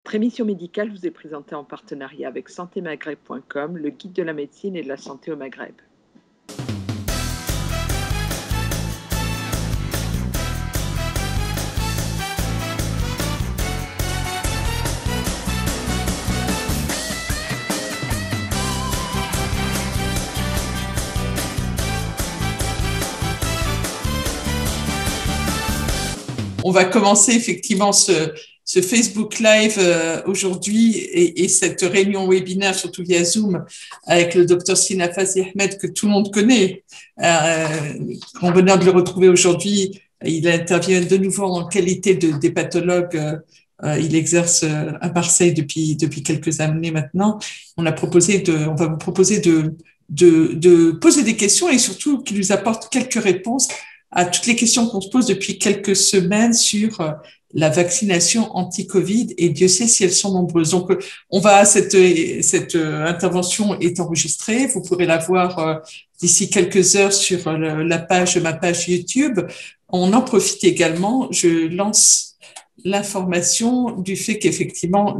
Votre émission médicale vous est présentée en partenariat avec santémaghreb.com, le guide de la médecine et de la santé au Maghreb. On va commencer effectivement ce Facebook Live aujourd'hui et cette réunion webinaire, surtout via Zoom, avec le docteur Sina Fazi Ahmed, que tout le monde connaît. En bonheur de le retrouver aujourd'hui. Il intervient de nouveau en qualité d'hépatologue. Il exerce à Marseille depuis quelques années maintenant. On va vous proposer de poser des questions et surtout qu'il nous apporte quelques réponses à toutes les questions qu'on se pose depuis quelques semaines sur la vaccination anti-Covid, et Dieu sait si elles sont nombreuses. Donc, cette intervention est enregistrée. Vous pourrez la voir d'ici quelques heures sur ma page YouTube. On en profite également. Je lance l'information du fait qu'effectivement,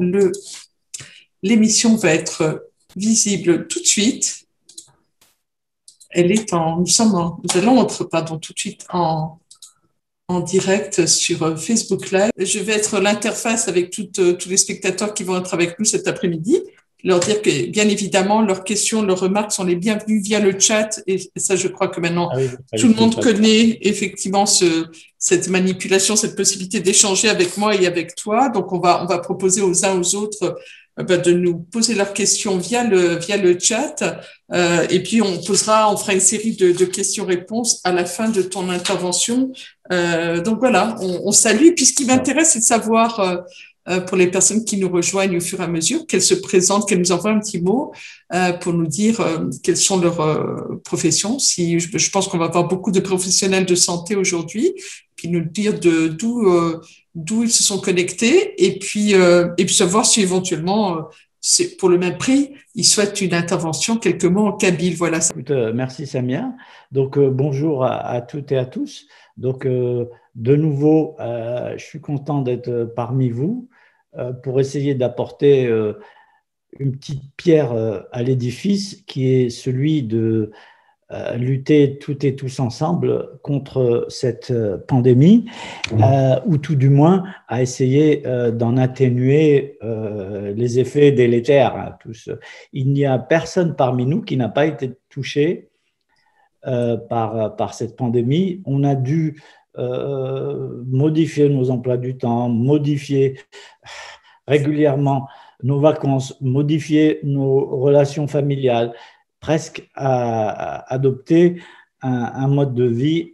l'émission va être visible tout de suite. Nous allons être tout de suite en direct sur Facebook Live. Je vais être l'interface avec tous les spectateurs qui vont être avec nous cet après-midi. Leur dire que, bien évidemment, leurs questions, leurs remarques sont les bienvenues via le chat. Et ça, je crois que maintenant, tout le monde connaît effectivement cette manipulation, cette possibilité d'échanger avec moi et avec toi. Donc, on va proposer aux uns aux autres de nous poser leurs questions via le chat, et puis on fera une série de questions-réponses à la fin de ton intervention. Donc voilà, on salue. Puis ce qui m'intéresse, c'est de savoir, pour les personnes qui nous rejoignent au fur et à mesure, qu'elles se présentent, qu'elles nous envoient un petit mot pour nous dire quelles sont leurs professions. Je pense qu'on va avoir beaucoup de professionnels de santé aujourd'hui, puis nous dire d'où ils se sont connectés, et puis savoir si éventuellement, c'est pour le même prix, ils souhaitent une intervention, quelques mots en kabyle. Voilà. Écoute, merci Samia. Donc bonjour à toutes et à tous. Donc de nouveau, je suis content d'être parmi vous pour essayer d'apporter une petite pierre à l'édifice qui est celui de lutter toutes et tous ensemble contre cette pandémie, ou tout du moins à essayer d'en atténuer les effets délétères. Il n'y a personne parmi nous qui n'a pas été touché par cette pandémie. On a dû modifier nos emplois du temps, modifier régulièrement nos vacances, modifier nos relations familiales, presque à adopter un mode de vie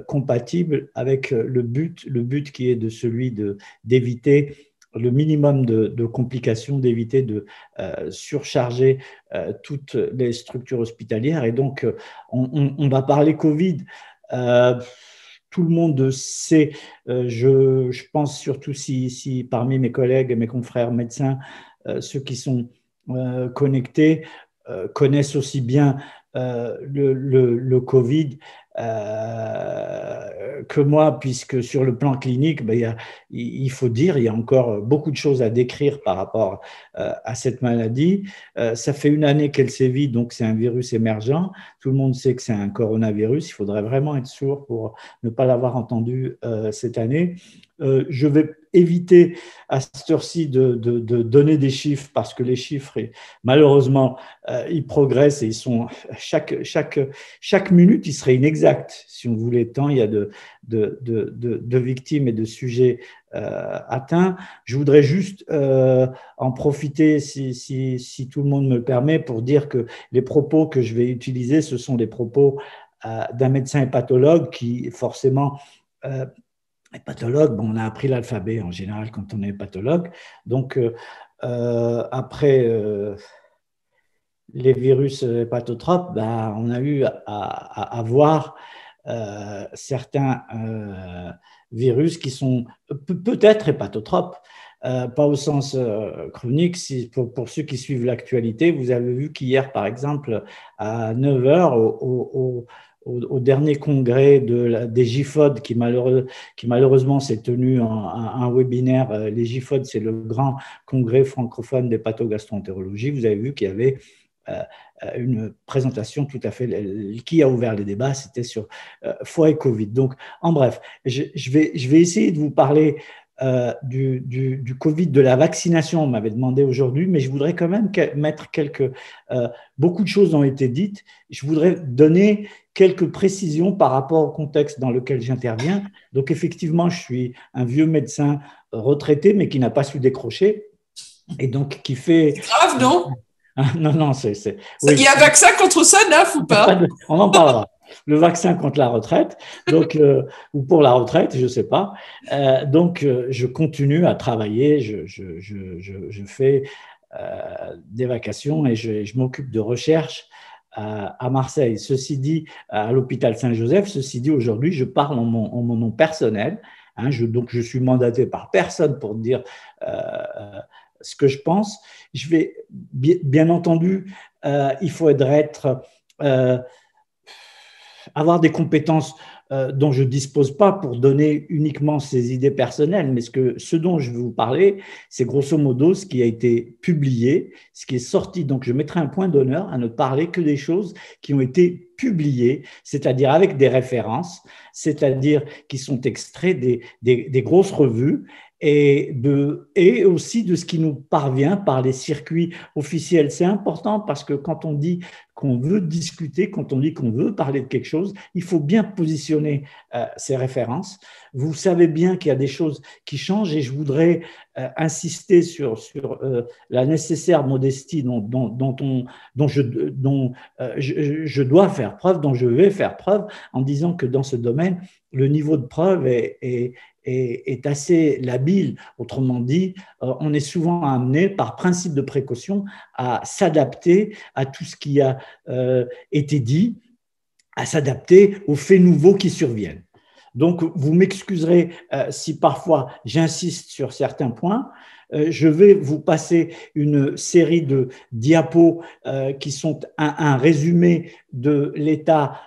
compatible avec le but qui est de celui d'éviter le minimum de complications, d'éviter de surcharger toutes les structures hospitalières. Et donc, on va parler Covid. Tout le monde sait, je pense surtout si parmi mes collègues et mes confrères médecins, ceux qui sont connectés, connaissent aussi bien le Covid que moi, puisque sur le plan clinique, il faut dire, il y a encore beaucoup de choses à décrire par rapport à cette maladie. Ça fait une année qu'elle sévit, donc c'est un virus émergent. Tout le monde sait que c'est un coronavirus. Il faudrait vraiment être sourd pour ne pas l'avoir entendu cette année. Je vais éviter à cette heure-ci de donner des chiffres, parce que les chiffres, malheureusement, ils progressent et ils sont chaque minute, il serait inexact si on voulait, tant il y a de victimes et de sujets atteints. Je voudrais juste en profiter, si tout le monde me le permet, pour dire que les propos que je vais utiliser, ce sont des propos d'un médecin hépatologue qui, forcément, hépatologue, on a appris l'alphabet en général quand on est hépatologue. Donc, après les virus hépatotropes, on a eu à voir certains virus qui sont peut-être hépatotropes, pas au sens chronique. Pour ceux qui suivent l'actualité, vous avez vu qu'hier, par exemple, à 9h, au dernier congrès des GIFOD qui malheureusement s'est tenu un webinaire. Les GIFOD, c'est le grand congrès francophone des pathogastroentérologie. Vous avez vu qu'il y avait une présentation tout à fait qui a ouvert les débats, c'était sur foie et Covid. Donc, en bref, je vais essayer de vous parler du Covid, de la vaccination, on m'avait demandé aujourd'hui, mais je voudrais quand même mettre beaucoup de choses ont été dites. Je voudrais donner quelques précisions par rapport au contexte dans lequel j'interviens. Donc, effectivement, je suis un vieux médecin retraité, mais qui n'a pas su décrocher et donc qui fait… C'est grave, non? Non, non, oui. Il y a un vaccin contre ça, Naf, ou pas? On en parlera. Le vaccin contre la retraite, donc, ou pour la retraite, je ne sais pas. Donc, je continue à travailler, je fais des vacations et je m'occupe de recherche à Marseille. Ceci dit, à l'hôpital Saint-Joseph, ceci dit, aujourd'hui, je parle en mon nom personnel. Hein, donc, je suis mandaté par personne pour dire ce que je pense. Je vais, bien entendu, il faudrait avoir des compétences dont je ne dispose pas pour donner uniquement ces idées personnelles, mais ce dont je vais vous parler, c'est grosso modo ce qui a été publié, ce qui est sorti. Donc, je mettrai un point d'honneur à ne parler que des choses qui ont été publiées, c'est-à-dire avec des références, c'est-à-dire qui sont extraits des grosses revues, et aussi de ce qui nous parvient par les circuits officiels. C'est important parce que quand on dit qu'on veut discuter, quand on dit qu'on veut parler de quelque chose, il faut bien positionner ces références. Vous savez bien qu'il y a des choses qui changent et je voudrais insister sur la nécessaire modestie dont je dois faire preuve, dont je vais faire preuve, en disant que dans ce domaine, le niveau de preuve est assez labile. Autrement dit, on est souvent amené, par principe de précaution, à s'adapter à tout ce qui a été dit, à s'adapter aux faits nouveaux qui surviennent. Donc, vous m'excuserez si parfois j'insiste sur certains points. Je vais vous passer une série de diapos qui sont un résumé de l'état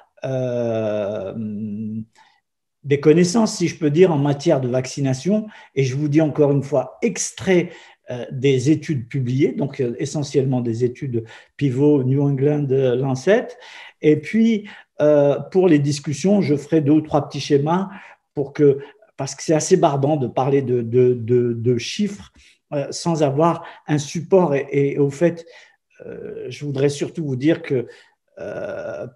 des connaissances, si je peux dire, en matière de vaccination. Et je vous dis encore une fois, extrait des études publiées, donc essentiellement des études pivot New England Lancet. Et puis, pour les discussions, je ferai 2 ou 3 petits schémas parce que c'est assez barbant de parler de chiffres sans avoir un support. Et au fait, je voudrais surtout vous dire que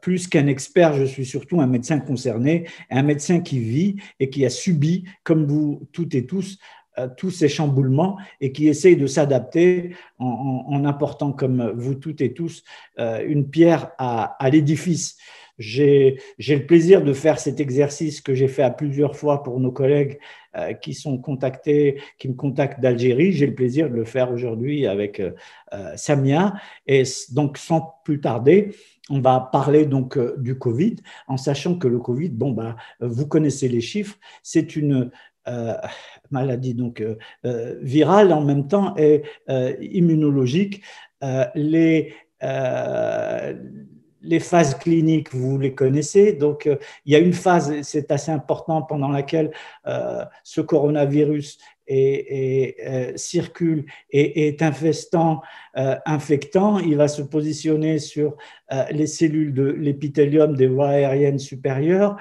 plus qu'un expert, je suis surtout un médecin concerné, un médecin qui vit et qui a subi, comme vous toutes et tous ces chamboulements et qui essaye de s'adapter en apportant, comme vous toutes et tous, une pierre à l'édifice. J'ai le plaisir de faire cet exercice que j'ai fait à plusieurs fois pour nos collègues qui me contactent d'Algérie. J'ai le plaisir de le faire aujourd'hui avec Samia. Et donc, sans plus tarder, on va parler donc du Covid, en sachant que le Covid, vous connaissez les chiffres, c'est une maladie donc virale en même temps et immunologique. Les phases cliniques, vous les connaissez. Donc, il y a une phase, c'est assez important, pendant laquelle ce coronavirus circule et est infectant. Il va se positionner sur les cellules de l'épithélium des voies aériennes supérieures,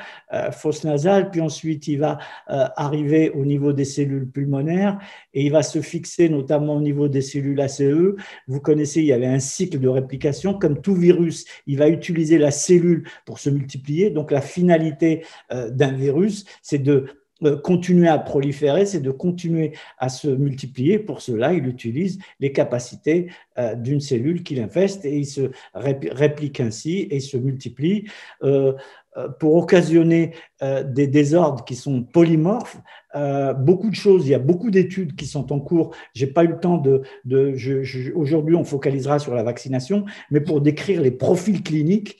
fosse nasale, puis ensuite il va arriver au niveau des cellules pulmonaires et il va se fixer notamment au niveau des cellules ACE. Vous connaissez, il y avait un cycle de réplication. Comme tout virus, il va utiliser la cellule pour se multiplier. Donc la finalité d'un virus, c'est de continuer à proliférer, c'est de continuer à se multiplier. Pour cela, il utilise les capacités d'une cellule qu'il infeste et il se réplique ainsi et se multiplie pour occasionner des désordres qui sont polymorphes. Beaucoup de choses, il y a beaucoup d'études qui sont en cours. J'ai pas eu le temps aujourd'hui, on focalisera sur la vaccination, mais pour décrire les profils cliniques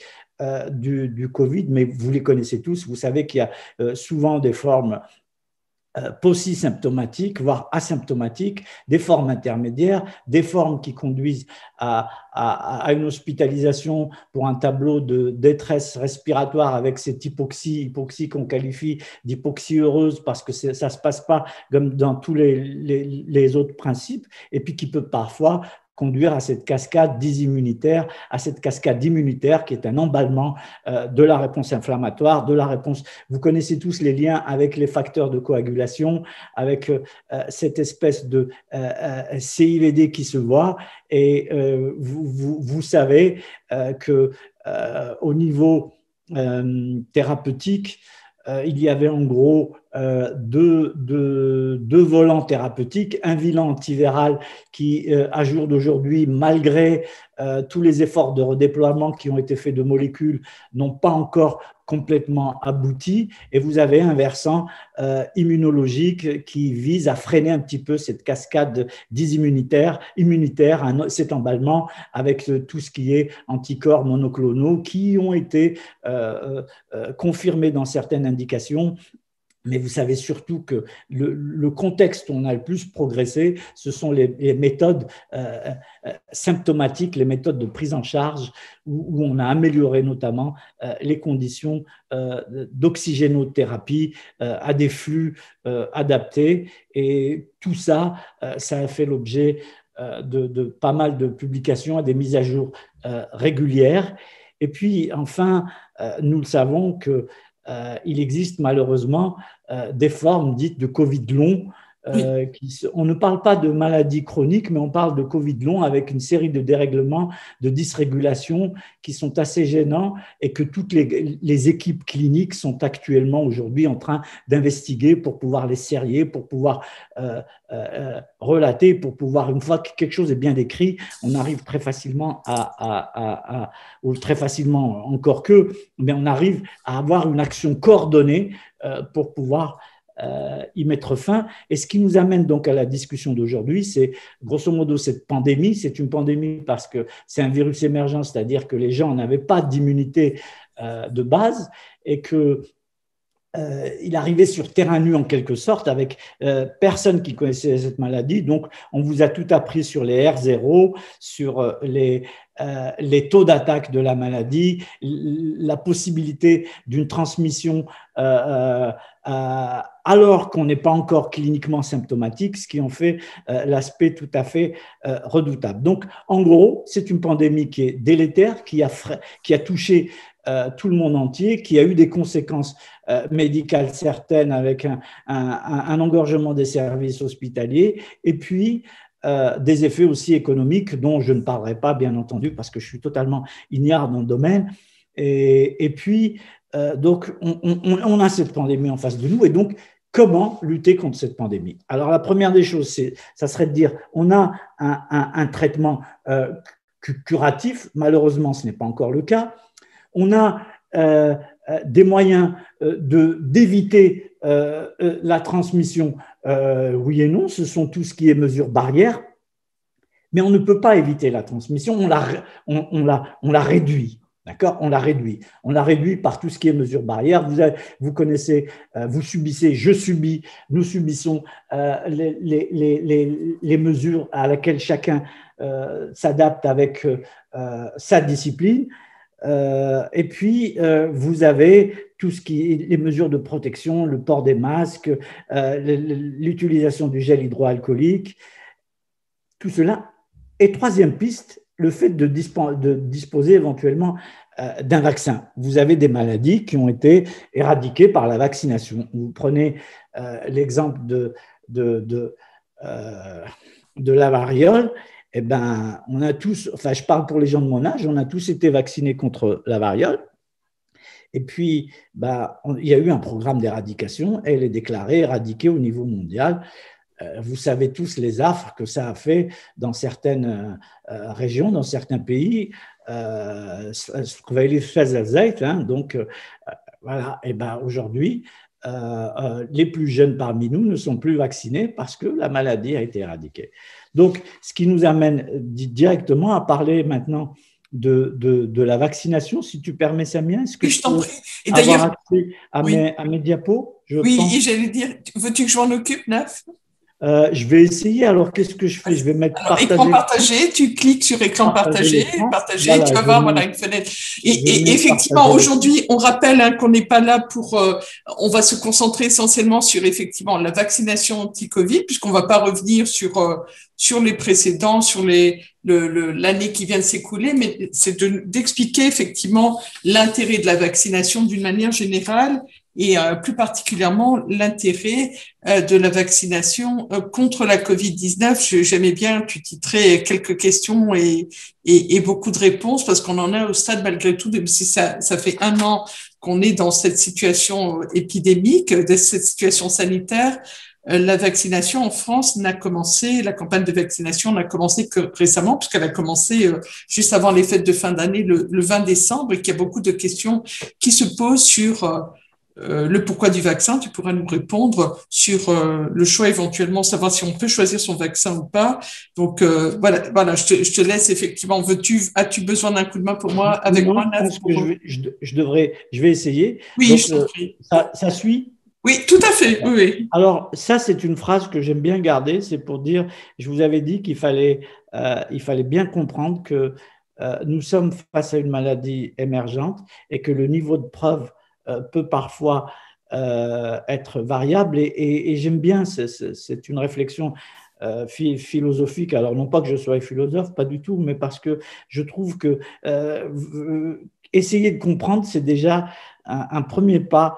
du Covid, mais vous les connaissez tous. Vous savez qu'il y a souvent des formes paucisymptomatiques, voire asymptomatiques, des formes intermédiaires, des formes qui conduisent à une hospitalisation pour un tableau de détresse respiratoire avec cette hypoxie qu'on qualifie d'hypoxie heureuse parce que ça ne se passe pas comme dans tous les autres principes, et puis qui peut parfois conduire à cette cascade dysimmunitaire, qui est un emballement de la réponse inflammatoire, de la réponse… Vous connaissez tous les liens avec les facteurs de coagulation, avec cette espèce de CIVD qui se voit, et vous savez qu'au niveau thérapeutique, il y avait en gros deux volants thérapeutiques, un volant antiviral qui, à jour d'aujourd'hui, malgré tous les efforts de redéploiement qui ont été faits de molécules, n'ont pas encore complètement abouti, et vous avez un versant immunologique qui vise à freiner un petit peu cette cascade immunitaire, cet emballement avec tout ce qui est anticorps monoclonaux qui ont été confirmés dans certaines indications. Mais vous savez surtout que le contexte où on a le plus progressé, ce sont les méthodes symptomatiques, les méthodes de prise en charge, où on a amélioré notamment les conditions d'oxygénothérapie à des flux adaptés. Et tout ça, ça a fait l'objet de pas mal de publications, des mises à jour régulières. Et puis, enfin, nous le savons que il existe malheureusement des formes dites de Covid long. On ne parle pas de maladie chronique, mais on parle de Covid long avec une série de dérèglements, de dysrégulations qui sont assez gênants et que toutes les équipes cliniques sont actuellement aujourd'hui en train d'investiguer pour pouvoir les serrer, pour pouvoir relater, pour pouvoir, une fois que quelque chose est bien décrit, on arrive très facilement ou très facilement encore mais on arrive à avoir une action coordonnée pour pouvoir y mettre fin. Et ce qui nous amène donc à la discussion d'aujourd'hui, c'est grosso modo cette pandémie. C'est une pandémie parce que c'est un virus émergent, c'est-à-dire que les gens n'avaient pas d'immunité de base et que il arrivait sur terrain nu en quelque sorte avec personne qui connaissait cette maladie. Donc, on vous a tout appris sur les R0, sur les taux d'attaque de la maladie, la possibilité d'une transmission alors qu'on n'est pas encore cliniquement symptomatique, ce qui en fait l'aspect tout à fait redoutable. Donc, en gros, c'est une pandémie qui est délétère, qui a touché tout le monde entier, qui a eu des conséquences médicales certaines avec un engorgement des services hospitaliers et puis des effets aussi économiques dont je ne parlerai pas, bien entendu, parce que je suis totalement ignare dans le domaine. Et puis, donc, on a cette pandémie en face de nous et donc, comment lutter contre cette pandémie? Alors, la première des choses, ça serait de dire, on a un traitement curatif. Malheureusement, ce n'est pas encore le cas. On a des moyens d'éviter la transmission, oui et non, ce sont tout ce qui est mesures barrières, mais on ne peut pas éviter la transmission, on la réduit. D'accord? On la réduit. On la réduit par tout ce qui est mesures barrières. Vous connaissez, vous subissez, je subis, nous subissons les mesures à laquelle chacun s'adapte avec sa discipline. Et puis, vous avez tout ce qui est les mesures de protection, le port des masques, l'utilisation du gel hydroalcoolique, tout cela. Et troisième piste, le fait de disposer éventuellement d'un vaccin. Vous avez des maladies qui ont été éradiquées par la vaccination. Vous prenez l'exemple de la variole. Eh ben, on a tous, enfin, je parle pour les gens de mon âge, on a tous été vaccinés contre la variole. Et puis, il y a eu un programme d'éradication. Elle est déclarée éradiquée au niveau mondial. Vous savez tous les affres que ça a fait dans certaines régions, dans certains pays. Donc, voilà. Et ben, aujourd'hui, les plus jeunes parmi nous ne sont plus vaccinés parce que la maladie a été éradiquée. Donc, ce qui nous amène directement à parler maintenant de la vaccination, si tu permets, Samia. Est-ce que Oui, je je t'en peux prie. Et avoir d'ailleurs, accès à oui, mes diapos? Je oui, pense. et j'allais dire, veux-tu que je m'en occupe, Naf? Je vais essayer. Alors, qu'est-ce que je fais? Je vais mettre Alors, écran partager, partagé, tu cliques sur écran partager partagé, l'écran. partager, tu Voilà, vas voir, voilà, une fenêtre. je Et mets effectivement, partager l'écran. aujourd'hui, on rappelle qu'on n'est pas là pour, on va se concentrer essentiellement sur effectivement la vaccination anti-Covid, puisqu'on va pas revenir sur les précédents, sur l'année qui vient de s'écouler, mais c'est d'expliquer effectivement l'intérêt de la vaccination d'une manière générale et plus particulièrement l'intérêt de la vaccination contre la Covid-19. J'aimais bien, tu titrais quelques questions et beaucoup de réponses parce qu'on en a au stade malgré tout, même si ça fait un an qu'on est dans cette situation épidémique, de cette situation sanitaire. La vaccination en France n'a commencé, la campagne de vaccination n'a commencé que récemment, puisqu'elle a commencé juste avant les fêtes de fin d'année, le 20 décembre, et qu'il y a beaucoup de questions qui se posent sur le pourquoi du vaccin. Tu pourras nous répondre sur le choix éventuellement, savoir si on peut choisir son vaccin ou pas. Donc voilà, je te laisse effectivement. As-tu besoin d'un coup de main pour moi, avec Non, moi, je Naf, pense que je vais essayer. Oui, Donc, je t'en prie. ça suit. Oui, tout à fait. Oui, oui. Alors, ça, c'est une phrase que j'aime bien garder. C'est pour dire, je vous avais dit il fallait bien comprendre que nous sommes face à une maladie émergente et que le niveau de preuve peut parfois être variable. Et j'aime bien, c'est une réflexion philosophique. Alors, non pas que je sois philosophe, pas du tout, mais parce que je trouve que essayer de comprendre, c'est déjà un premier pas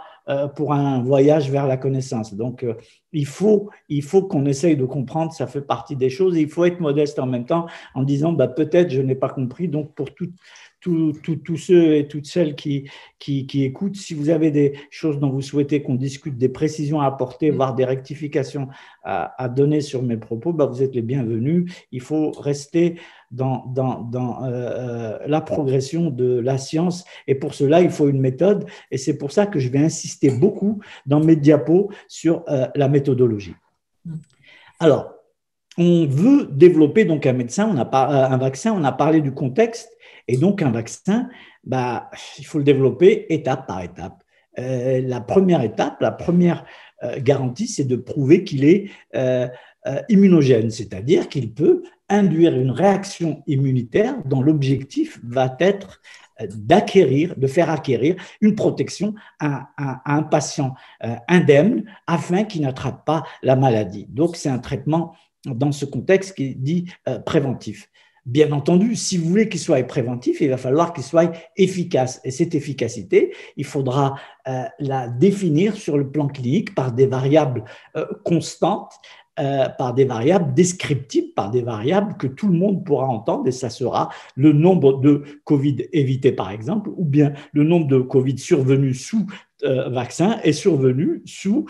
pour un voyage vers la connaissance. Donc, il faut qu'on essaye de comprendre, ça fait partie des choses, et il faut être modeste en même temps en disant bah, peut-être je n'ai pas compris. Donc, pour tous ceux et toutes celles qui écoutent, si vous avez des choses dont vous souhaitez qu'on discute, des précisions à apporter, voire des rectifications à donner sur mes propos, bah, vous êtes les bienvenus. Il faut rester dans la progression de la science, et pour cela, il faut une méthode, et c'est pour ça que je vais insister beaucoup dans mes diapos sur la méthodologie. Alors, on veut développer donc un vaccin, on a parlé du contexte, et donc un vaccin, bah, il faut le développer étape par étape. La première étape, la première garantie, c'est de prouver qu'il est immunogène, c'est-à-dire qu'il peut induire une réaction immunitaire dont l'objectif va être de faire acquérir une protection à un patient indemne afin qu'il n'attrape pas la maladie. Donc, c'est un traitement dans ce contexte qui est dit préventif. Bien entendu, si vous voulez qu'il soit préventif, il va falloir qu'il soit efficace. Et cette efficacité, il faudra la définir sur le plan clinique par des variables constantes, par des variables descriptibles, par des variables que tout le monde pourra entendre, et ça sera le nombre de Covid évités, par exemple, ou bien le nombre de Covid survenus sous vaccin et survenus sous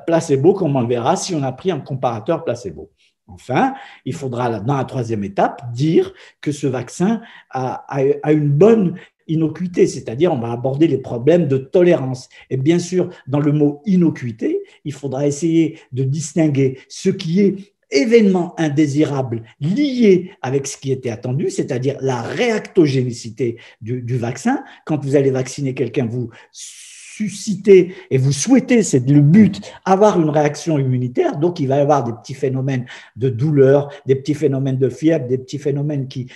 placebo, comme on le verra si on a pris un comparateur placebo. Enfin, il faudra, dans la troisième étape, dire que ce vaccin a une bonne innocuité, c'est-à-dire on va aborder les problèmes de tolérance. Et bien sûr, dans le mot innocuité, il faudra essayer de distinguer ce qui est événement indésirable lié avec ce qui était attendu, c'est-à-dire la réactogénicité du vaccin. Quand vous allez vacciner quelqu'un, vous susciter et vous souhaitez, c'est le but, avoir une réaction immunitaire. Donc, il va y avoir des petits phénomènes de douleur, des petits phénomènes de fièvre, des petits phénomènes qui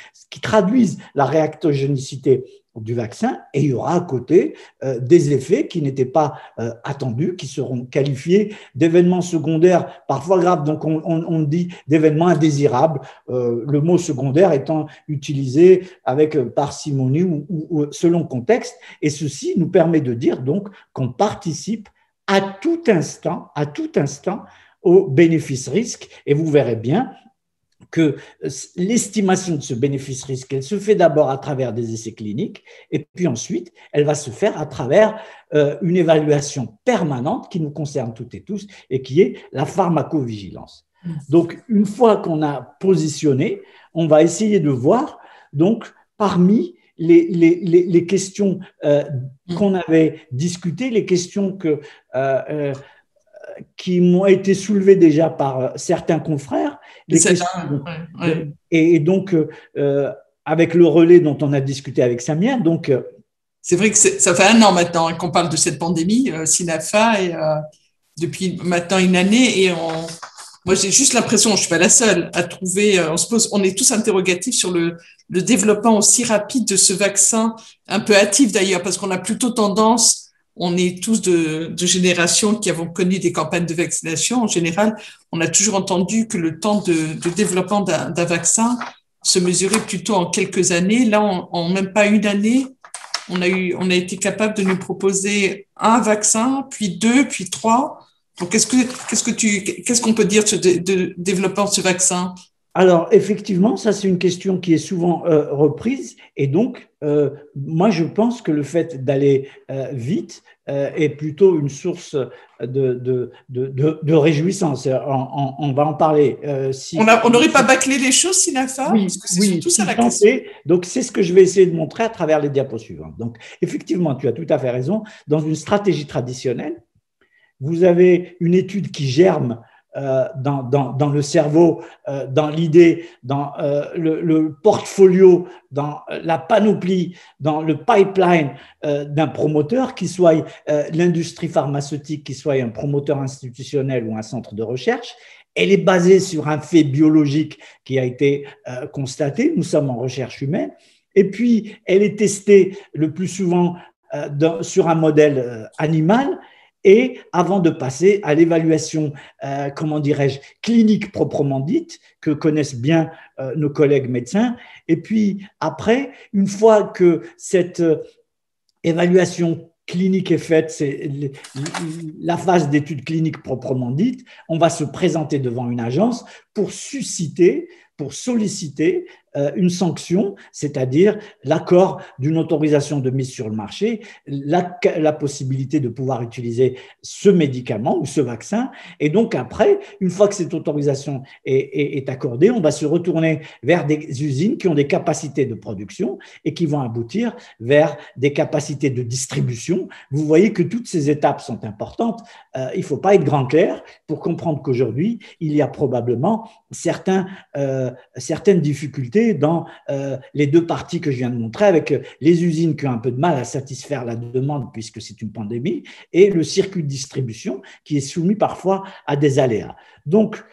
traduisent la réactogénicité du vaccin, et il y aura à côté des effets qui n'étaient pas attendus, qui seront qualifiés d'événements secondaires parfois graves. Donc, on dit d'événements indésirables, le mot secondaire étant utilisé avec parcimonie ou selon le contexte. Et ceci nous permet de dire donc qu'on participe à tout instant au bénéfice-risque. Et vous verrez bien que l'estimation de ce bénéfice-risque, elle se fait d'abord à travers des essais cliniques, et puis ensuite, elle va se faire à travers une évaluation permanente qui nous concerne toutes et tous, et qui est la pharmacovigilance. Donc, une fois qu'on a positionné, on va essayer de voir, donc, parmi les questions qu'on avait discutées, les questions qui m'ont été soulevées déjà par certains confrères. Et donc, avec le relais dont on a discuté avec Samia. Donc, c'est vrai que ça fait 1 an maintenant qu'on parle de cette pandémie, Synafa, et depuis maintenant 1 année, et moi j'ai juste l'impression, je suis pas la seule à trouver, on est tous interrogatifs sur le développement aussi rapide de ce vaccin, un peu hâtif d'ailleurs, parce qu'on a plutôt tendance, on est tous de générations qui avons connu des campagnes de vaccination. En général, on a toujours entendu que le temps de développement d'un vaccin se mesurait plutôt en quelques années. Là, en même pas 1 année, on a été capable de nous proposer un vaccin, puis 2, puis 3. Donc, qu'est-ce qu'on peut dire de développement de ce vaccin? Alors, effectivement, ça, c'est une question qui est souvent reprise. Et donc, moi, je pense que le fait d'aller vite est plutôt une source de réjouissance. On va en parler. On n'aurait pas bâclé les choses, Synafa? Oui, parce que c'est oui, surtout ça la question. Donc, c'est ce que je vais essayer de montrer à travers les diapos suivantes. Donc, effectivement, tu as tout à fait raison. Dans une stratégie traditionnelle, vous avez une étude qui germe dans le cerveau, dans l'idée, dans le portfolio, dans la panoplie, dans le pipeline d'un promoteur, qui soit l'industrie pharmaceutique, qui soit un promoteur institutionnel ou un centre de recherche. Elle est basée sur un fait biologique qui a été constaté. Nous sommes en recherche humaine. Et puis, elle est testée le plus souvent sur un modèle animal. Et avant de passer à l'évaluation, comment dirais-je, clinique proprement dite, que connaissent bien nos collègues médecins. Et puis après, une fois que cette évaluation clinique est faite, c'est la phase d'étude clinique proprement dite, on va se présenter devant une agence pour susciter, pour solliciter une sanction, c'est-à-dire l'accord d'une autorisation de mise sur le marché, la possibilité de pouvoir utiliser ce médicament ou ce vaccin. Et donc après, une fois que cette autorisation est accordée, on va se retourner vers des usines qui ont des capacités de production et qui vont aboutir vers des capacités de distribution. Vous voyez que toutes ces étapes sont importantes. Il ne faut pas être grand clair pour comprendre qu'aujourd'hui, il y a probablement certaines difficultés dans les 2 parties que je viens de montrer, avec les usines qui ont un peu de mal à satisfaire la demande puisque c'est une pandémie, et le circuit de distribution qui est soumis parfois à des aléas. Donc,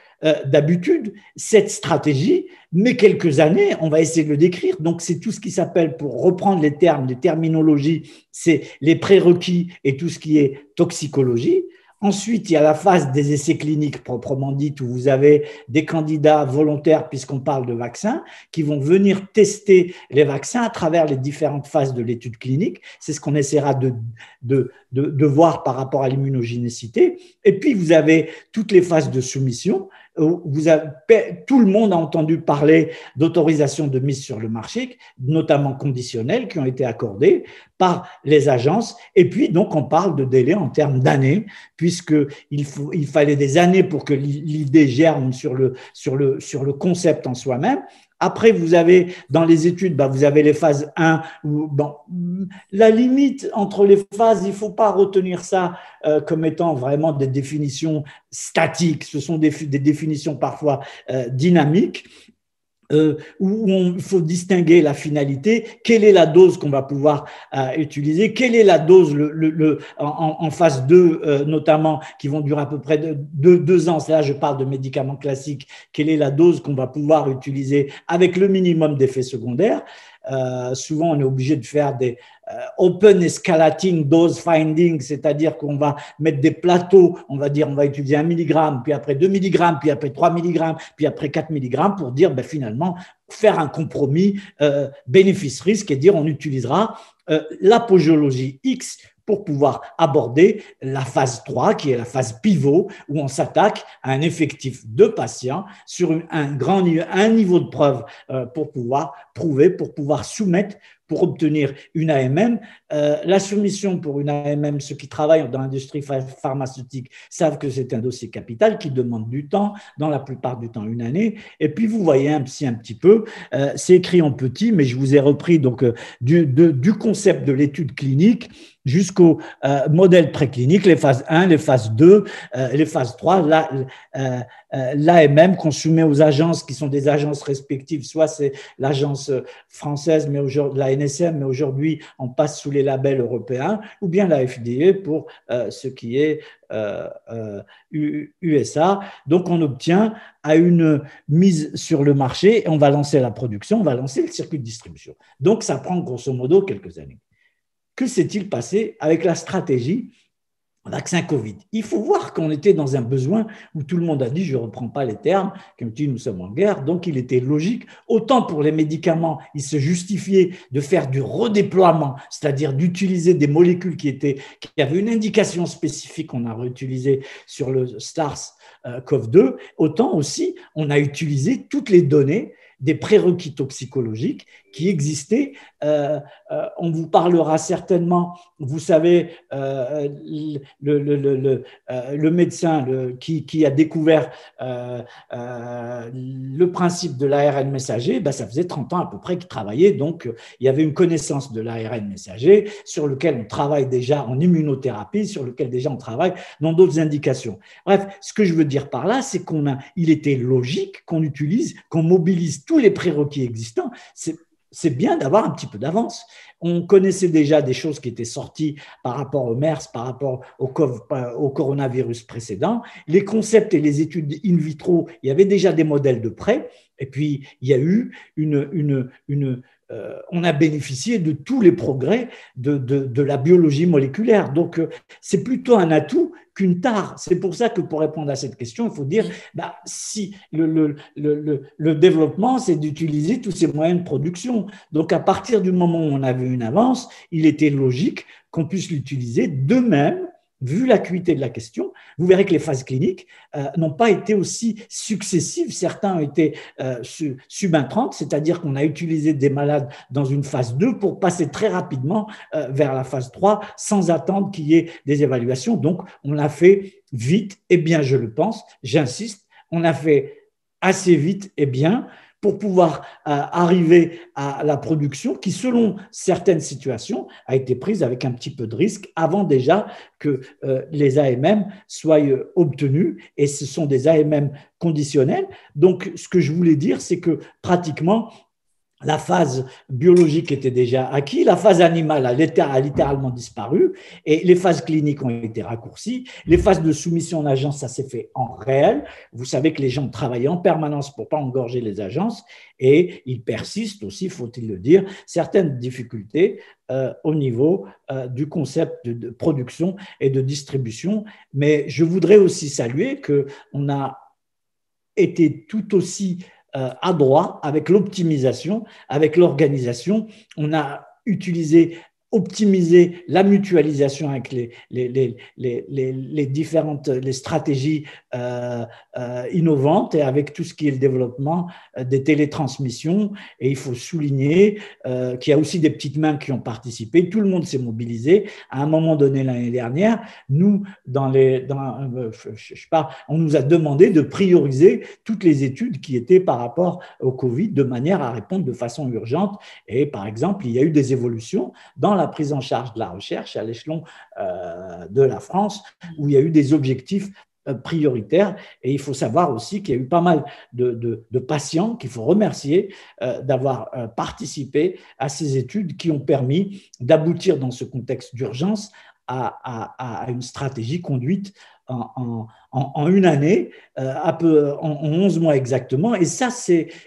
d'habitude, cette stratégie met quelques années, on va essayer de le décrire. Donc, c'est tout ce qui s'appelle, pour reprendre les termes, les terminologies, c'est les prérequis et tout ce qui est toxicologie. Ensuite, il y a la phase des essais cliniques proprement dite, où vous avez des candidats volontaires, puisqu'on parle de vaccins, qui vont venir tester les vaccins à travers les différentes phases de l'étude clinique. C'est ce qu'on essaiera de voir par rapport à l'immunogénicité. Et puis, vous avez toutes les phases de soumission. Tout le monde a entendu parler d'autorisation de mise sur le marché, notamment conditionnelles, qui ont été accordées par les agences. Et puis, donc, on parle de délai en termes d'années, puisqu'il fallait des années pour que l'idée germe sur le concept en soi-même. Après, vous avez, dans les études, vous avez les phases 1. La limite entre les phases, il ne faut pas retenir ça comme étant vraiment des définitions statiques. Ce sont des définitions parfois dynamiques. Où il faut distinguer la finalité, quelle est la dose qu'on va pouvoir utiliser, quelle est la dose en phase 2 notamment, qui vont durer à peu près 2 ans, là je parle de médicaments classiques, quelle est la dose qu'on va pouvoir utiliser avec le minimum d'effets secondaires. Souvent on est obligé de faire des open escalating dose finding, c'est-à-dire qu'on va mettre des plateaux, on va utiliser 1 mg, puis après 2 mg, puis après 3 mg, puis après 4 mg, pour dire finalement faire un compromis bénéfice-risque et dire on utilisera la posologie X pour pouvoir aborder la phase 3, qui est la phase pivot, où on s'attaque à un effectif de patients sur un niveau de preuve pour pouvoir prouver, pour pouvoir soumettre, pour obtenir une AMM. La soumission pour une AMM, ceux qui travaillent dans l'industrie pharmaceutique savent que c'est un dossier capital qui demande du temps, dans la plupart du temps 1 année. Et puis, vous voyez un petit peu, c'est écrit en petit, mais je vous ai repris donc du concept de l'étude clinique jusqu'au modèle préclinique, les phases 1, les phases 2, les phases 3. l'AMM qu'on soumet aux agences qui sont des agences respectives, soit c'est l'agence française, mais aujourd'hui la NSM, mais aujourd'hui on passe sous les labels européens, ou bien la FDA pour ce qui est USA. Donc on obtient à une mise sur le marché et on va lancer la production, on va lancer le circuit de distribution. Donc ça prend grosso modo quelques années. Que s'est-il passé avec la stratégie vaccin Covid? Il faut voir qu'on était dans un besoin où tout le monde a dit, je ne reprends pas les termes, comme tu dis, nous sommes en guerre, donc il était logique, autant pour les médicaments, il se justifiait de faire du redéploiement, c'est-à-dire d'utiliser des molécules qui avaient une indication spécifique qu'on a réutilisée sur le SARS-CoV-2, autant aussi on a utilisé toutes les données des prérequis toxicologiques qui existaient. On vous parlera certainement, vous savez, le médecin qui a découvert le principe de l'ARN messager, ben, ça faisait 30 ans à peu près qu'il travaillait, donc il y avait une connaissance de l'ARN messager sur lequel on travaille déjà en immunothérapie, sur lequel déjà on travaille dans d'autres indications. Bref, ce que je veux dire par là, c'est il était logique qu'on utilise, qu'on mobilise tous les prérequis existants. C'est bien d'avoir un petit peu d'avance. On connaissait déjà des choses qui étaient sorties par rapport au MERS, par rapport au coronavirus précédent. Les concepts et les études in vitro, il y avait déjà des modèles de près. Et puis, il y a eu on a bénéficié de tous les progrès de la biologie moléculaire. Donc, c'est plutôt un atout qu'une tare. C'est pour ça que pour répondre à cette question, il faut dire, si le développement, c'est d'utiliser tous ces moyens de production. Donc, à partir du moment où on avait une avance, il était logique qu'on puisse l'utiliser de même. Vu l'acuité de la question, vous verrez que les phases cliniques n'ont pas été aussi successives. Certains ont été subintrantes, c'est-à-dire qu'on a utilisé des malades dans une phase 2 pour passer très rapidement vers la phase 3 sans attendre qu'il y ait des évaluations. Donc, on l'a fait vite et bien, je le pense, j'insiste, on a fait assez vite et bien pour pouvoir arriver à la production qui, selon certaines situations, a été prise avec un petit peu de risque avant déjà que les AMM soient obtenus. Et ce sont des AMM conditionnels. Donc, ce que je voulais dire, c'est que pratiquement, la phase biologique était déjà acquise, la phase animale a littéralement disparu et les phases cliniques ont été raccourcies. Les phases de soumission en agence, ça s'est fait en réel. Vous savez que les gens travaillent en permanence pour ne pas engorger les agences et il persiste aussi, faut-il le dire, certaines difficultés au niveau du concept de production et de distribution. Mais je voudrais aussi saluer qu'on a été tout aussi adroit avec l'optimisation, avec l'organisation. On a optimisé la mutualisation avec les différentes stratégies innovantes et avec tout ce qui est le développement des télétransmissions. Et il faut souligner qu'il y a aussi des petites mains qui ont participé. Tout le monde s'est mobilisé. À un moment donné l'année dernière, nous, on nous a demandé de prioriser toutes les études qui étaient par rapport au Covid de manière à répondre de façon urgente. Et par exemple, il y a eu des évolutions dans la prise en charge de la recherche à l'échelon de la France, où il y a eu des objectifs prioritaires. Et il faut savoir aussi qu'il y a eu pas mal de patients qu'il faut remercier d'avoir participé à ces études qui ont permis d'aboutir dans ce contexte d'urgence à une stratégie conduite en une année, en 11 mois exactement. Et ça,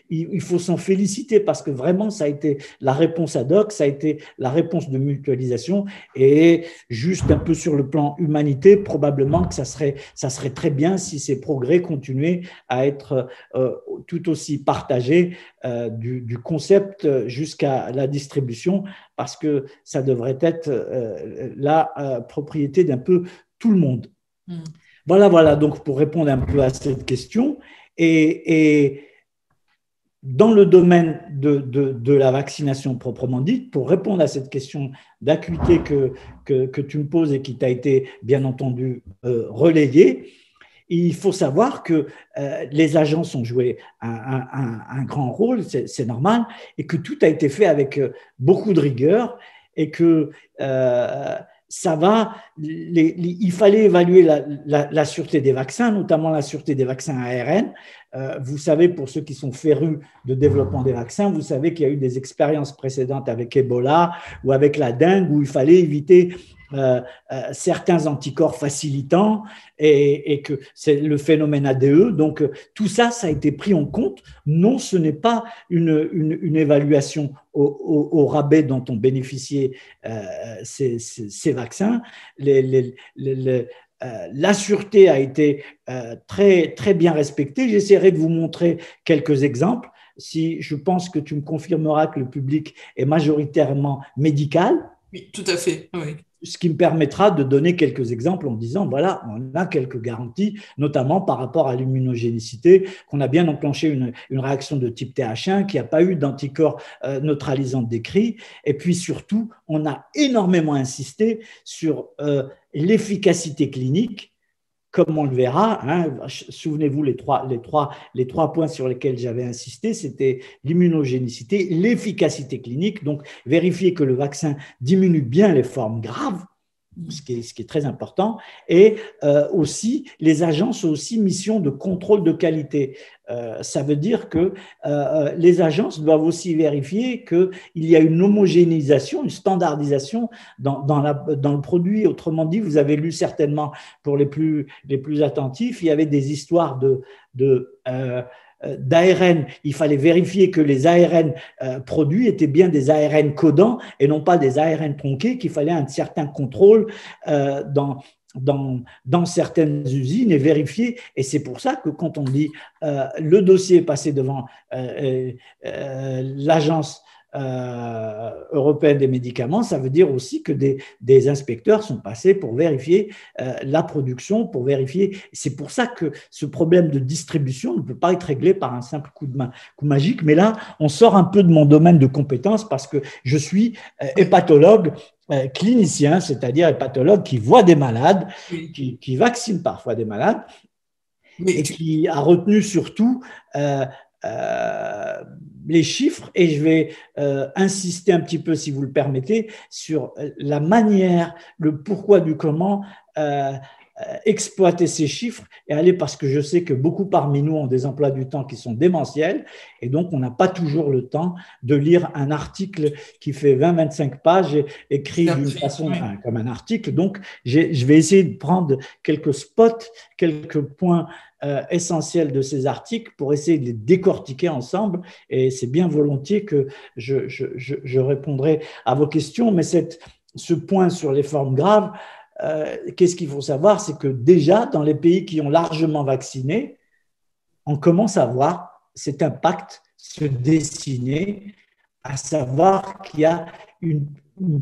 il faut s'en féliciter parce que vraiment, ça a été la réponse ad hoc, ça a été la réponse de mutualisation. Et juste un peu sur le plan humanité, probablement que ça serait très bien si ces progrès continuaient à être tout aussi partagés du concept jusqu'à la distribution, parce que ça devrait être la propriété d'un peu tout le monde. Voilà, donc pour répondre un peu à cette question. Et dans le domaine de la vaccination proprement dite, pour répondre à cette question d'acuité que tu me poses et qui t'a été bien entendu relayée, il faut savoir que les agences ont joué un grand rôle, c'est normal, et que tout a été fait avec beaucoup de rigueur et que il fallait évaluer la sûreté des vaccins, notamment la sûreté des vaccins ARN. Vous savez, pour ceux qui sont férus de développement des vaccins, vous savez qu'il y a eu des expériences précédentes avec Ebola ou avec la dengue où il fallait éviter certains anticorps facilitants et que c'est le phénomène ADE. Donc, tout ça, ça a été pris en compte. Non, ce n'est pas une évaluation au rabais dont ont bénéficié ces vaccins. La sûreté a été très, très bien respectée. J'essaierai de vous montrer quelques exemples. Si je pense que tu me confirmeras que le public est majoritairement médical. Oui, tout à fait. Oui. Ce qui me permettra de donner quelques exemples en disant, voilà, on a quelques garanties, notamment par rapport à l'immunogénicité, qu'on a bien enclenché une réaction de type TH1, qu'il n'y a pas eu d'anticorps neutralisants décrits. Et puis surtout, on a énormément insisté sur l'efficacité clinique, comme on le verra, hein. Souvenez-vous, les trois points sur lesquels j'avais insisté, c'était l'immunogénicité, l'efficacité clinique, donc vérifier que le vaccin diminue bien les formes graves, ce qui est très important, et aussi, les agences ont aussi mission de contrôle de qualité. Ça veut dire que les agences doivent aussi vérifier qu'il y a une homogénéisation, une standardisation dans le produit. Autrement dit, vous avez lu certainement, pour les plus attentifs, il y avait des histoires d'ARN, il fallait vérifier que les ARN produits étaient bien des ARN codants et non pas des ARN tronqués, qu'il fallait un certain contrôle dans certaines usines et vérifier. Et c'est pour ça que quand on dit le dossier est passé devant l'agence européenne des médicaments, ça veut dire aussi que des inspecteurs sont passés pour vérifier la production, pour vérifier. C'est pour ça que ce problème de distribution ne peut pas être réglé par un simple coup magique. Mais là, on sort un peu de mon domaine de compétences parce que je suis hépatologue clinicien, c'est-à-dire hépatologue qui voit des malades, qui vaccine parfois des malades, et qui a retenu surtout les chiffres, et je vais insister un petit peu, si vous le permettez, sur la manière, le pourquoi du comment exploiter ces chiffres et aller, parce que je sais que beaucoup parmi nous ont des emplois du temps qui sont démentiels et donc on n'a pas toujours le temps de lire un article qui fait 20-25 pages écrit d'une façon comme un article. Donc je vais essayer de prendre quelques spots, quelques points essentiels de ces articles pour essayer de les décortiquer ensemble, et c'est bien volontiers que je répondrai à vos questions. Mais ce point sur les formes graves, qu'est-ce qu'il faut savoir, c'est que déjà dans les pays qui ont largement vacciné, on commence à voir cet impact se dessiner, à savoir qu'il y a une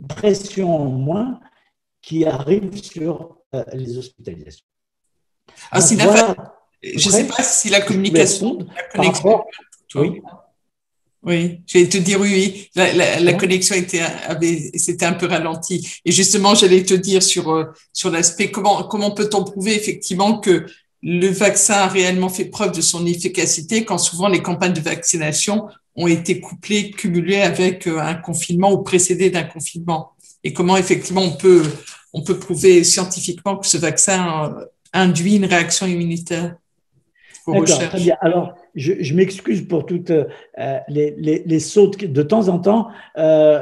pression en moins qui arrive sur les hospitalisations. Donc, voilà. Je ne sais pas si la communication… Oui. Oui, j'allais te dire oui. La connexion s'était un peu ralentie. Et justement, j'allais te dire sur l'aspect comment peut-on prouver effectivement que le vaccin a réellement fait preuve de son efficacité quand souvent les campagnes de vaccination ont été cumulées avec un confinement ou précédées d'un confinement. Et comment effectivement on peut prouver scientifiquement que ce vaccin induit une réaction immunitaire. D'accord, très bien. Alors, je m'excuse pour toutes les sautes. De temps en temps,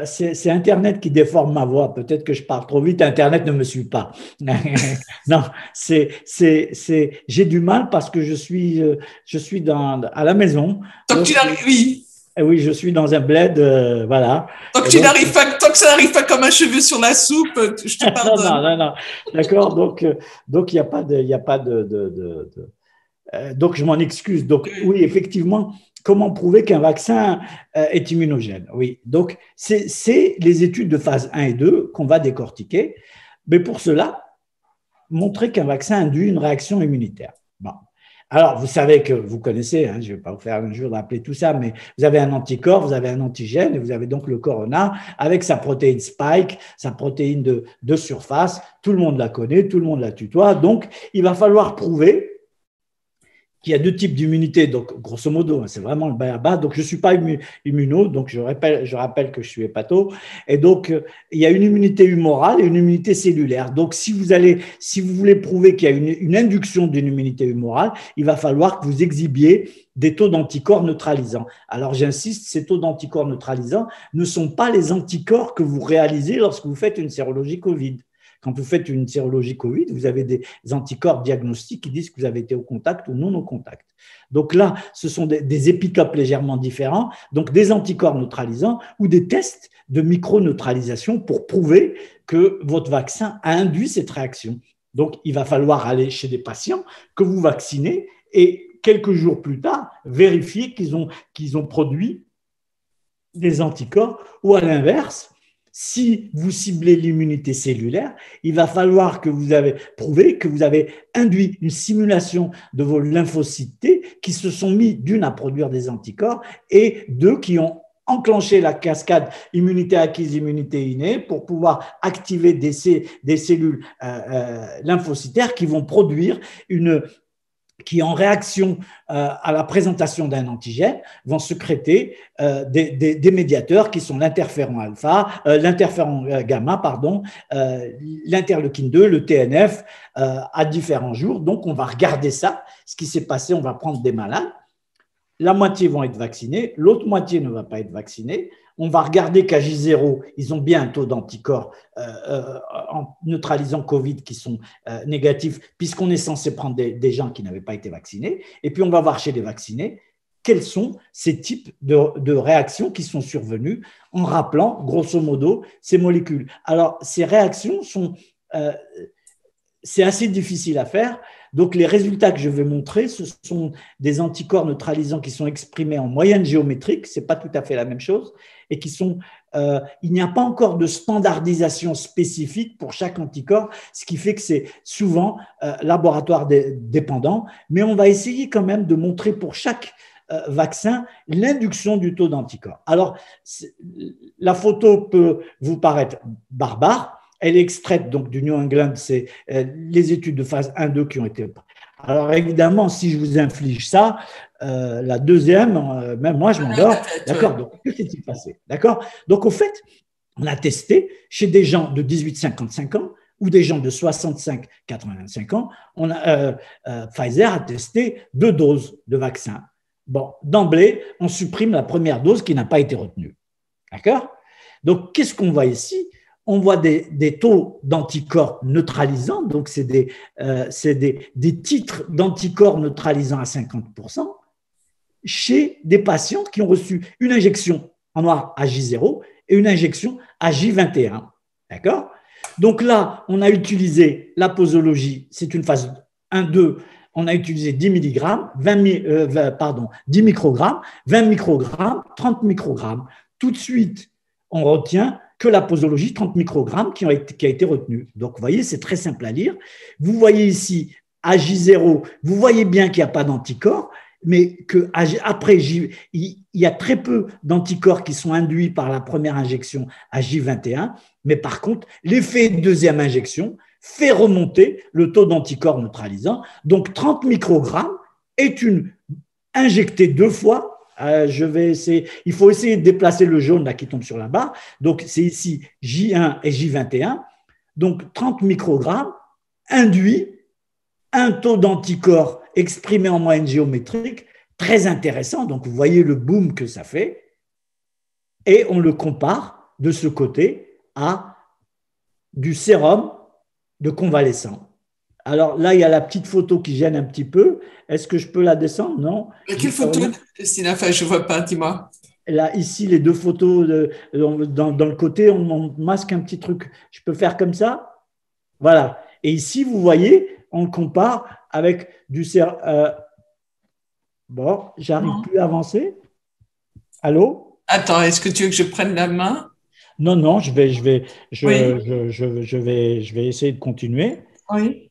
c'est Internet qui déforme ma voix. Peut-être que je parle trop vite, Internet ne me suit pas. Non, j'ai du mal parce que je suis à la maison. Tant que tu n'arrives, oui. Oui, je suis dans un bled, voilà. Tant que ça n'arrive pas comme un cheveu sur la soupe, je te pardonne. Non. D'accord, donc il n'y a pas donc, je m'en excuse. Donc, oui, effectivement, comment prouver qu'un vaccin est immunogène? Oui, donc c'est les études de phase 1 et 2 qu'on va décortiquer. Mais pour cela, montrer qu'un vaccin induit une réaction immunitaire. Bon. Alors, vous savez que vous connaissez, hein, je ne vais pas vous faire un jour de rappeler tout ça, mais vous avez un anticorps, vous avez un antigène, et vous avez donc le corona avec sa protéine spike, sa protéine de surface. Tout le monde la connaît, tout le monde la tutoie. Donc, il va falloir prouver qu'il y a deux types d'immunité, donc grosso modo, c'est vraiment le bas. Donc, je ne suis pas immuno, donc je rappelle que je suis hépato. Et donc, il y a une immunité humorale et une immunité cellulaire. Donc, si vous voulez prouver qu'il y a une induction d'une immunité humorale, il va falloir que vous exhibiez des taux d'anticorps neutralisants. Alors, j'insiste, ces taux d'anticorps neutralisants ne sont pas les anticorps que vous réalisez lorsque vous faites une sérologie Covid. Quand vous faites une sérologie Covid, vous avez des anticorps diagnostiques qui disent que vous avez été au contact ou non au contact. Donc là, ce sont des épitopes légèrement différents, donc des anticorps neutralisants ou des tests de microneutralisation pour prouver que votre vaccin a induit cette réaction. Donc, il va falloir aller chez des patients que vous vaccinez et quelques jours plus tard, vérifier qu'ils ont produit des anticorps ou à l'inverse, si vous ciblez l'immunité cellulaire, il va falloir que vous avez prouvé que vous avez induit une simulation de vos lymphocytes T qui se sont mis d'une à produire des anticorps et deux qui ont enclenché la cascade immunité acquise, immunité innée pour pouvoir activer des cellules lymphocytaires qui vont produire qui, en réaction à la présentation d'un antigène, vont sécréter des médiateurs qui sont l'interféron gamma, l'interleukine 2, le TNF, à différents jours. Donc, on va regarder ça, ce qui s'est passé, on va prendre des malades. La moitié vont être vaccinés, l'autre moitié ne va pas être vaccinée. On va regarder qu'à J0, ils ont bien un taux d'anticorps en neutralisant Covid qui sont négatifs, puisqu'on est censé prendre des gens qui n'avaient pas été vaccinés. Et puis, on va voir chez les vaccinés quels sont ces types de réactions qui sont survenues en rappelant, grosso modo, ces molécules. Alors, ces réactions c'est assez difficile à faire. Donc, les résultats que je vais montrer, ce sont des anticorps neutralisants qui sont exprimés en moyenne géométrique, ce n'est pas tout à fait la même chose, et il n'y a pas encore de standardisation spécifique pour chaque anticorps, ce qui fait que c'est souvent laboratoire dépendant, mais on va essayer quand même de montrer pour chaque vaccin l'induction du taux d'anticorps. Alors, la photo peut vous paraître barbare. Elle est extraite donc du New England, c'est les études de phase 1-2 qui ont été. Alors évidemment, si je vous inflige ça, la deuxième, même moi je m'endors. D'accord. Donc que s'est-il passé? D'accord. Donc au fait, on a testé chez des gens de 18-55 ans ou des gens de 65-85 ans. Pfizer a testé 2 doses de vaccin. Bon, d'emblée, on supprime la première dose qui n'a pas été retenue. D'accord. Donc qu'est-ce qu'on voit ici? On voit des taux d'anticorps neutralisants, donc c'est des titres d'anticorps neutralisants à 50% chez des patients qui ont reçu une injection en noir à J0 et une injection à J21. D'accord? Donc là, on a utilisé la posologie, c'est une phase 1-2, on a utilisé 10 mg, 10 microgrammes, 20 microgrammes, 30 microgrammes. Tout de suite, on retient que la posologie 30 microgrammes qui a été retenue. Donc, vous voyez, c'est très simple à lire. Vous voyez ici, à J0, vous voyez bien qu'il n'y a pas d'anticorps, mais qu'après, il y a très peu d'anticorps qui sont induits par la première injection à J21, mais par contre, l'effet de deuxième injection fait remonter le taux d'anticorps neutralisant. Donc, 30 microgrammes est injecté 2 fois. Il faut essayer de déplacer le jaune là qui tombe sur la barre. Donc, c'est ici J1 et J21. Donc, 30 microgrammes induit un taux d'anticorps exprimé en moyenne géométrique très intéressant. Donc, vous voyez le boom que ça fait. Et on le compare de ce côté à du sérum de convalescent. Alors là, il y a la petite photo qui gêne un petit peu. Est-ce que je peux la descendre? Non. Quelle photo, Christina? Enfin, je ne vois pas, dis-moi. Là, ici, les 2 photos dans le côté, on masque un petit truc. Je peux faire comme ça? Voilà. Et ici, vous voyez, on le compare avec du sérum. Bon, j'arrive plus à avancer. Allô? Attends, est-ce que tu veux que je prenne la main? Non, je vais essayer de continuer. Oui.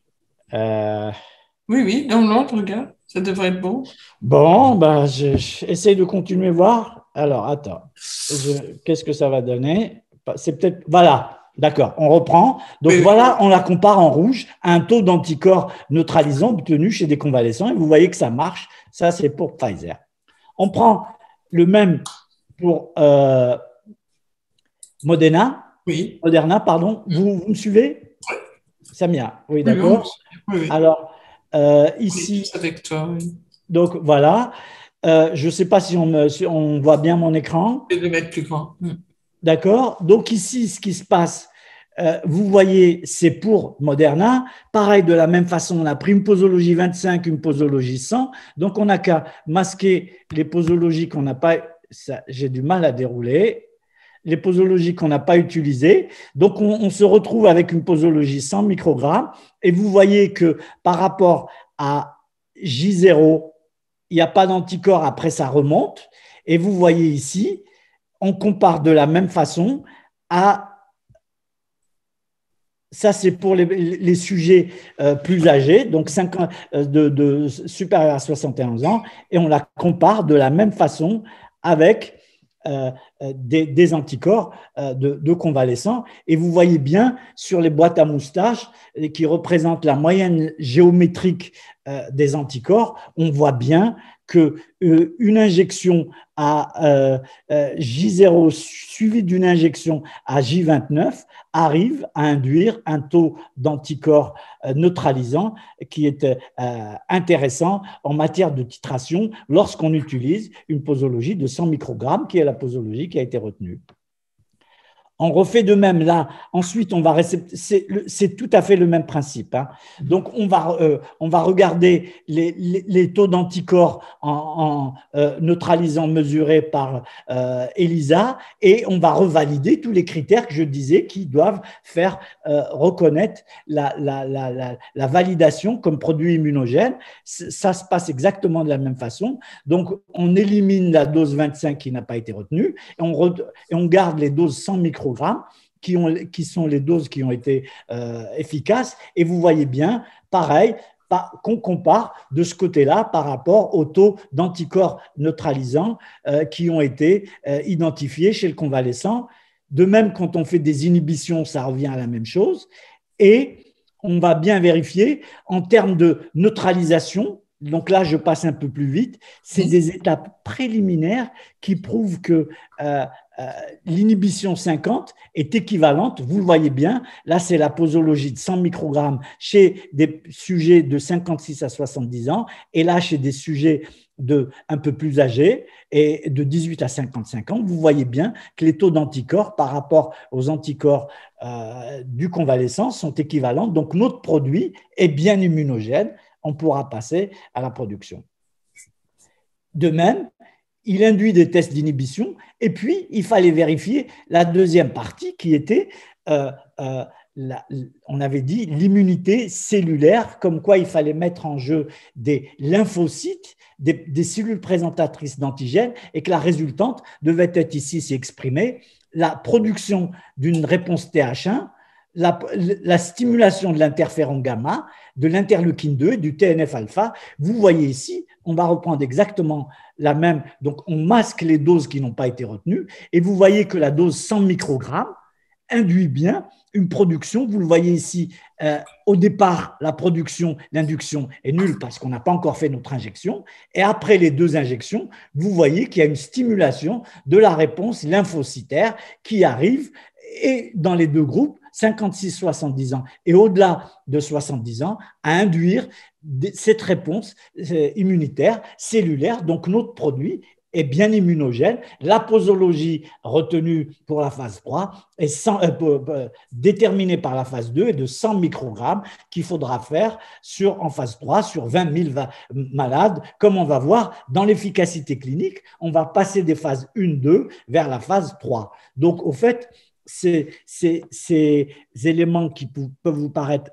Oui, dans l'ordre, regarde, ça devrait être bon. Bon, j'essaie de continuer voir. Alors, attends, qu'est-ce que ça va donner? C'est peut-être, voilà, D'accord, on reprend. Donc Oui. voilà, on la compare en rouge à un taux d'anticorps neutralisant obtenu chez des convalescents et vous voyez que ça marche. Ça, c'est pour Pfizer. On prend le même pour Oui. Moderna, pardon. Vous me suivez, Samia? Oui, Oui, oui, d'accord. oui. Alors, Oui, ici, tous avec toi, oui. donc voilà. Je ne sais pas si on voit bien mon écran. Je vais le mettre plus grand. D'accord. Donc ici, ce qui se passe, vous voyez, c'est pour Moderna. Pareil, de la même façon, on a pris une posologie 25, une posologie 100. Donc, on n'a qu'à masquer les posologies qu'on n'a pas… J'ai du mal à dérouler. Les posologies qu'on n'a pas utilisées. Donc, on se retrouve avec une posologie 100 microgrammes. Et vous voyez que par rapport à J0, il n'y a pas d'anticorps, après ça remonte. Et vous voyez ici, on compare de la même façon à… Ça, c'est pour les sujets plus âgés, donc 50, supérieurs à 71 ans, et on la compare de la même façon avec des anticorps de convalescents. Et vous voyez bien sur les boîtes à moustaches qui représentent la moyenne géométrique des anticorps, on voit bien qu'une injection à J0 suivie d'une injection à J29 arrive à induire un taux d'anticorps neutralisant qui est intéressant en matière de titration lorsqu'on utilise une posologie de 100 microgrammes, qui est la posologie qui a été retenue. On refait de même là. Ensuite, c'est tout à fait le même principe. Hein. Donc, on va regarder les taux d'anticorps en neutralisant mesurés par ELISA et on va revalider tous les critères que je disais qui doivent faire reconnaître la validation comme produit immunogène. Ça se passe exactement de la même façon. Donc, on élimine la dose 25 qui n'a pas été retenue et on garde les doses 100 microgrammes qui sont les doses qui ont été efficaces. Et vous voyez bien, pareil, qu'on compare de ce côté-là par rapport aux taux d'anticorps neutralisants qui ont été identifiés chez le convalescent. De même, quand on fait des inhibitions, ça revient à la même chose. Et on va bien vérifier en termes de neutralisation. Donc là, je passe un peu plus vite. C'est des étapes préliminaires qui prouvent que l'inhibition 50 est équivalente, vous le voyez bien, là c'est la posologie de 100 microgrammes chez des sujets de 56 à 70 ans et là chez des sujets un peu plus âgés et de 18 à 55 ans, vous voyez bien que les taux d'anticorps par rapport aux anticorps du convalescent sont équivalents, donc notre produit est bien immunogène, on pourra passer à la production. De même, il induit des tests d'inhibition et puis il fallait vérifier la deuxième partie qui était, on avait dit, l'immunité cellulaire, comme quoi il fallait mettre en jeu des lymphocytes, des cellules présentatrices d'antigènes et que la résultante devait être ici exprimée, la production d'une réponse TH1, la stimulation de l'interféron gamma, de l'interleukine 2 et du TNF-alpha. Vous voyez ici, on va reprendre exactement la même. Donc, on masque les doses qui n'ont pas été retenues et vous voyez que la dose 100 microgrammes induit bien une production. Vous le voyez ici, au départ, la production, l'induction est nulle parce qu'on n'a pas encore fait notre injection. Et après les deux injections, vous voyez qu'il y a une stimulation de la réponse lymphocytaire qui arrive et dans les deux groupes, 56-70 ans et au-delà de 70 ans, à induire cette réponse immunitaire cellulaire. Donc, notre produit est bien immunogène. La posologie retenue pour la phase 3 est déterminée par la phase 2 est de 100 microgrammes qu'il faudra faire en phase 3 sur 20 000 malades. Comme on va voir dans l'efficacité clinique, on va passer des phases 1-2 vers la phase 3. Donc, au fait, ces éléments qui peuvent vous paraître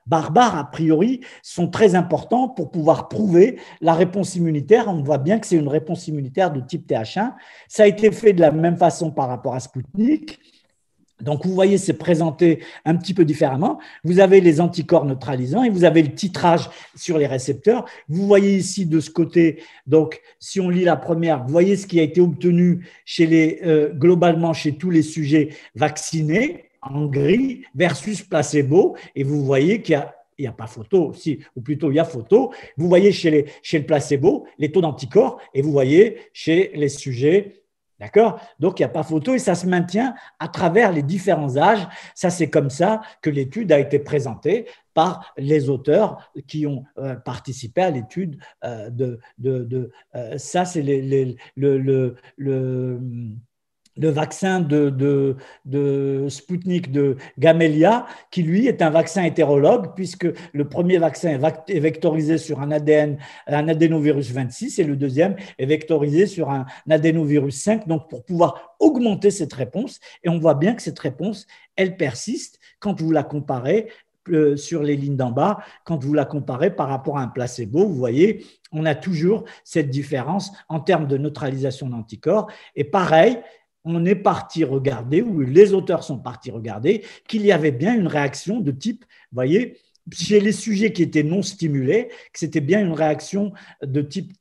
barbares a priori sont très importants pour pouvoir prouver la réponse immunitaire. On voit bien que c'est une réponse immunitaire de type TH1. Ça a été fait de la même façon par rapport à Sputnik. Donc, vous voyez, c'est présenté un petit peu différemment. Vous avez les anticorps neutralisants et vous avez le titrage sur les récepteurs. Vous voyez ici de ce côté, donc, si on lit la première, vous voyez ce qui a été obtenu globalement chez tous les sujets vaccinés. en gris versus placebo, et vous voyez qu'il n'y a pas photo, ou plutôt il y a photo. Vous voyez chez le placebo les taux d'anticorps et vous voyez chez les sujets. D'accord? Donc, il n'y a pas photo et ça se maintient à travers les différents âges. Ça, c'est comme ça que l'étude a été présentée par les auteurs qui ont participé à l'étude ça, c'est le vaccin de Sputnik de Gamelia, qui lui est un vaccin hétérologue, puisque le premier vaccin est vectorisé sur un adénovirus 26 et le deuxième est vectorisé sur un adénovirus 5, donc pour pouvoir augmenter cette réponse. Et on voit bien que cette réponse, elle persiste quand vous la comparez sur les lignes d'en bas, quand vous la comparez par rapport à un placebo, vous voyez, on a toujours cette différence en termes de neutralisation d'anticorps. Et pareil, on est parti regarder, ou les auteurs sont partis regarder, qu'il y avait bien une réaction de type, vous voyez, chez les sujets qui étaient non stimulés, que c'était bien une réaction de type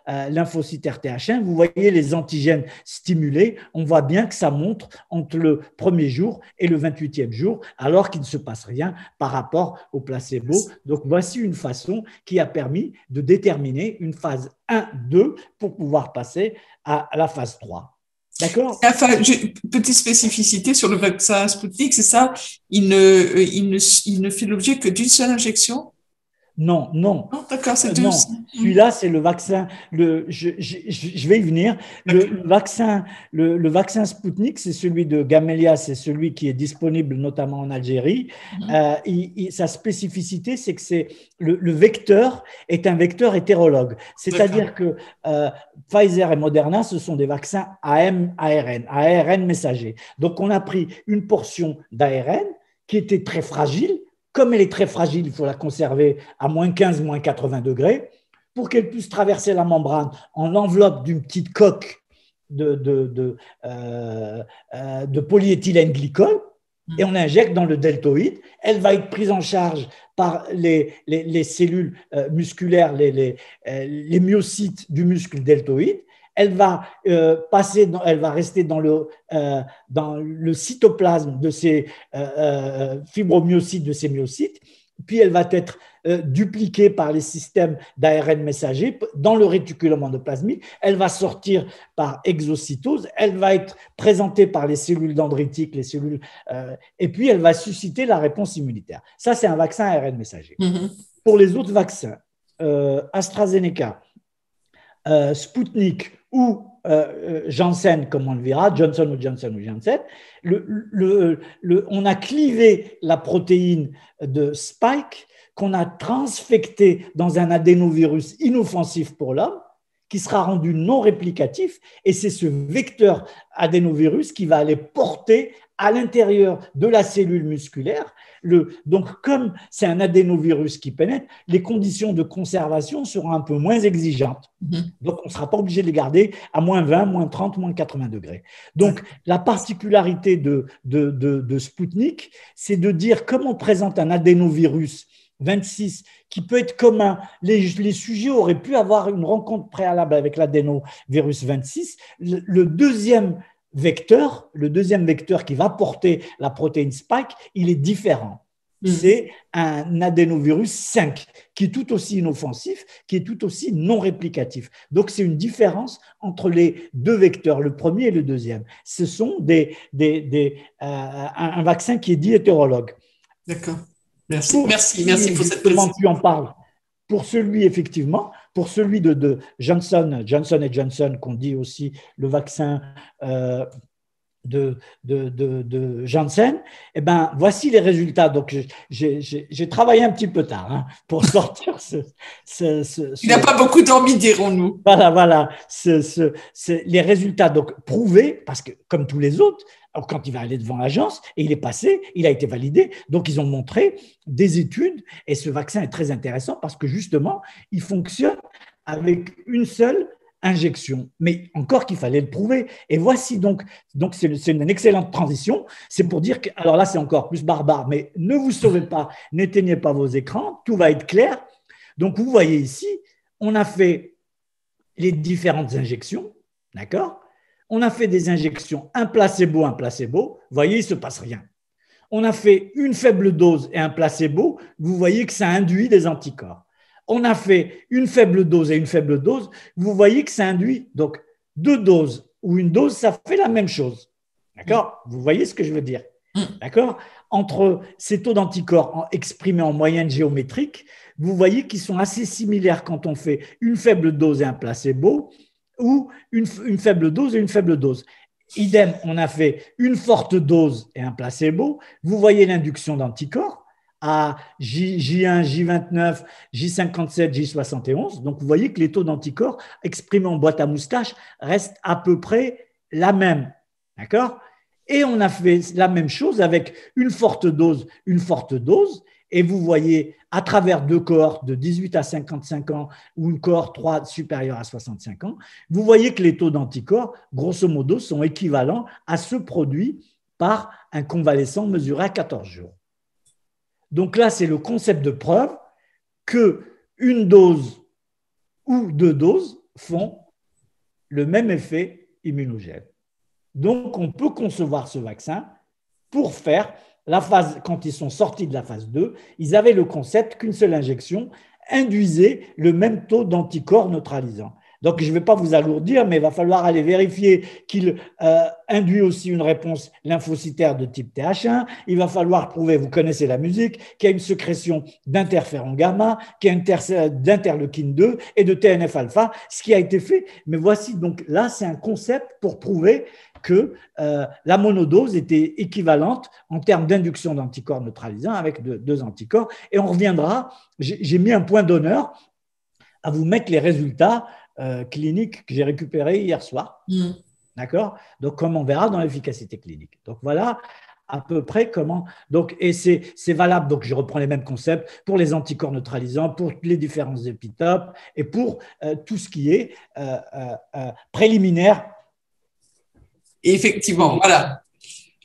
lymphocyte RTH1. Vous voyez les antigènes stimulés, on voit bien que ça montre entre le premier jour et le 28e jour, alors qu'il ne se passe rien par rapport au placebo. Donc, voici une façon qui a permis de déterminer une phase 1-2 pour pouvoir passer à la phase 3. D'accord. Enfin, petite spécificité sur le vaccin Sputnik, c'est ça, il ne fait l'objet que d'une seule injection? Non. Non, d'accord, c'est deux. Non, celui-là, c'est le vaccin. Je vais y venir. Le vaccin Sputnik, c'est celui de Gamelia, c'est celui qui est disponible notamment en Algérie. Sa spécificité, c'est que le vecteur est un vecteur hétérologue. C'est-à-dire que Pfizer et Moderna, ce sont des vaccins ARN messager. Donc, on a pris une portion d'ARN qui était très fragile. Comme elle est très fragile, il faut la conserver à moins 15, moins 80 degrés pour qu'elle puisse traverser la membrane en l'enveloppe d'une petite coque de polyéthylène glycol et on injecte dans le deltoïde. Elle va être prise en charge par les cellules musculaires, les myocytes du muscle deltoïde. Elle va rester dans le cytoplasme de ces fibromyocytes, de ces myocytes, puis elle va être dupliquée par les systèmes d'ARN messager dans le réticulum endoplasmique. Elle va sortir par exocytose, elle va être présentée par les cellules dendritiques, et puis elle va susciter la réponse immunitaire. Ça, c'est un vaccin ARN messager. Pour les autres vaccins, AstraZeneca, Sputnik ou Janssen, comme on le verra, Johnson ou Janssen, on a clivé la protéine de Spike qu'on a transfectée dans un adénovirus inoffensif pour l'homme, qui sera rendu non réplicatif, et c'est ce vecteur adénovirus qui va aller porter à l'intérieur de la cellule musculaire. Donc, comme c'est un adénovirus qui pénètre, les conditions de conservation seront un peu moins exigeantes. Donc, on ne sera pas obligé de les garder à moins 20, moins 30, moins 80 degrés. Donc, la particularité de Sputnik, c'est de dire comment on présente un adénovirus 26 qui peut être commun. Les sujets auraient pu avoir une rencontre préalable avec l'adénovirus 26. Le deuxième vecteur qui va porter la protéine Spike, il est différent. C'est un adénovirus 5 qui est tout aussi inoffensif, qui est tout aussi non réplicatif. Donc, c'est une différence entre les deux vecteurs, le premier et le deuxième. Ce sont un vaccin qui est dit hétérologue. D'accord. Merci pour cette précision. Tu en parles. Pour celui, effectivement, pour celui de Johnson & Johnson, qu'on dit aussi le vaccin de Janssen, eh ben, voici les résultats. Donc, j'ai travaillé un petit peu tard pour sortir Il n'a pas beaucoup dormi, dirons-nous. Voilà. Les résultats donc prouvés, parce que comme tous les autres, alors, quand il va aller devant l'agence, et il est passé, il a été validé, donc ils ont montré des études, et ce vaccin est très intéressant parce que justement, il fonctionne avec une seule injection, mais encore qu'il fallait le prouver. Et voici donc c'est une excellente transition, c'est pour dire que, alors là c'est encore plus barbare, mais ne vous sauvez pas, n'éteignez pas vos écrans, tout va être clair. Donc vous voyez ici, on a fait les différentes injections, d'accord ? On a fait des injections, un placebo, vous voyez, il ne se passe rien. On a fait une faible dose et un placebo, vous voyez que ça induit des anticorps. On a fait une faible dose et une faible dose, vous voyez que ça induit, donc 2 doses ou une dose, ça fait la même chose. D'accord? Vous voyez ce que je veux dire? D'accord? Entre ces taux d'anticorps exprimés en moyenne géométrique, vous voyez qu'ils sont assez similaires quand on fait une faible dose et un placebo ou une faible dose et une faible dose. Idem, on a fait une forte dose et un placebo. Vous voyez l'induction d'anticorps à J1, J29, J57, J71. Donc, vous voyez que les taux d'anticorps exprimés en boîte à moustache restent à peu près la même. D'accord? Et on a fait la même chose avec une forte dose, et vous voyez à travers 2 cohortes de 18 à 55 ans ou une cohorte 3 supérieure à 65 ans, vous voyez que les taux d'anticorps, grosso modo, sont équivalents à ceux produits par un convalescent mesuré à 14 jours. Donc là, c'est le concept de preuve qu'une dose ou 2 doses font le même effet immunogène. Donc, on peut concevoir ce vaccin pour faire la phase, quand ils sont sortis de la phase 2, ils avaient le concept qu'une seule injection induisait le même taux d'anticorps neutralisants. Donc, je ne vais pas vous alourdir, mais il va falloir aller vérifier qu'il induit aussi une réponse lymphocytaire de type TH1. Il va falloir prouver, vous connaissez la musique, qu'il y a une sécrétion d'interféron gamma, qu'il y a d'interleukine 2 et de TNF-alpha, ce qui a été fait. Mais voici, donc là, c'est un concept pour prouver que la monodose était équivalente en termes d'induction d'anticorps neutralisants avec 2 anticorps. Et on reviendra, j'ai mis un point d'honneur à vous mettre les résultats cliniques que j'ai récupérés hier soir. D'accord? Donc, comme on verra dans l'efficacité clinique. Donc, voilà à peu près comment. Donc, et c'est valable, donc je reprends les mêmes concepts pour les anticorps neutralisants, pour les différents épitopes et pour tout ce qui est préliminaire. Effectivement, voilà.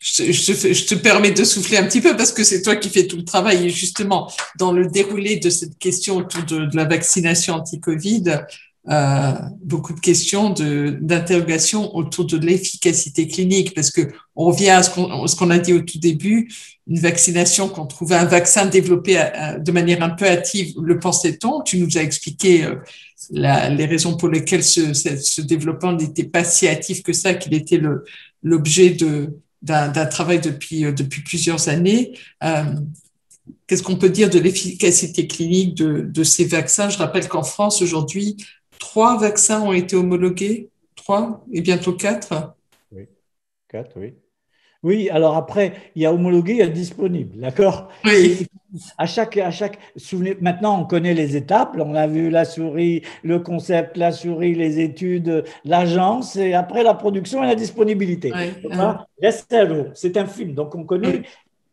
Je te permets de souffler un petit peu parce que c'est toi qui fais tout le travail. Et justement, dans le déroulé de cette question autour de la vaccination anti-Covid, beaucoup de questions d'interrogation autour de l'efficacité clinique, parce que on revient à ce qu'on a dit au tout début, une vaccination qu'on trouvait un vaccin développé de manière un peu hâtive, le pensait-on? Tu nous as expliqué les raisons pour lesquelles ce développement n'était pas si hâtif que ça, qu'il était l'objet d'un travail depuis plusieurs années. Qu'est-ce qu'on peut dire de l'efficacité clinique de ces vaccins? Je rappelle qu'en France, aujourd'hui, 3 vaccins ont été homologués, 3 et bientôt 4. Oui, 4, oui. Oui, alors après, il y a homologué, il y a disponible, d'accord? Oui. À chaque, souvenez, maintenant on connaît les étapes, on a vu la souris, le concept, la souris, les études, l'agence, et après la production et la disponibilité. Oui. C'est un film, donc on connaît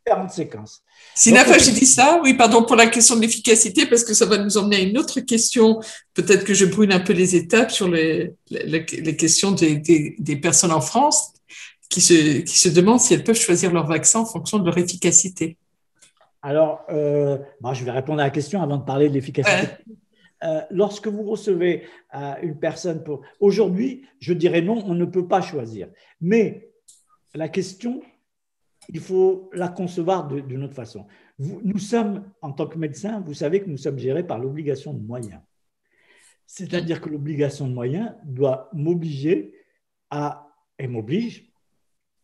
différentes séquences. Sinafa, j'ai dit ça, oui, pardon, pour la question de l'efficacité, parce que ça va nous emmener à une autre question. Peut-être que je brûle un peu les étapes sur les questions des personnes en France qui se demandent si elles peuvent choisir leur vaccin en fonction de leur efficacité. Alors, je vais répondre à la question avant de parler de l'efficacité. Lorsque vous recevez une personne aujourd'hui, je dirais non, on ne peut pas choisir. Mais la question, il faut la concevoir d'une autre façon. Nous sommes, en tant que médecins, vous savez que nous sommes gérés par l'obligation de moyens. C'est-à-dire que l'obligation de moyens doit m'obliger et m'oblige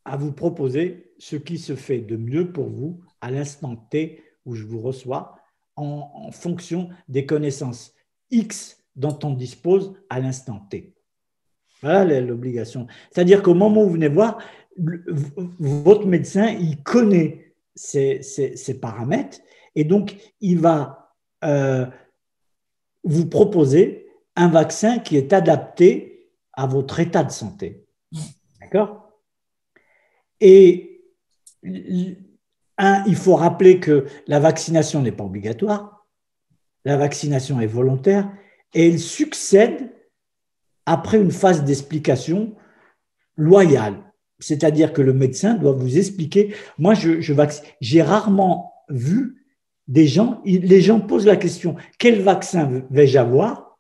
à vous proposer ce qui se fait de mieux pour vous à l'instant T où je vous reçois en fonction des connaissances X dont on dispose à l'instant T. Voilà l'obligation. C'est-à-dire qu'au moment où vous venez voir, votre médecin, il connaît ces paramètres et donc il va vous proposer un vaccin qui est adapté à votre état de santé. D'accord ? Et il faut rappeler que la vaccination n'est pas obligatoire, la vaccination est volontaire et elle succède après une phase d'explication loyale. C'est-à-dire que le médecin doit vous expliquer. Moi, j'ai rarement vu des gens, les gens posent la question, quel vaccin vais-je avoir?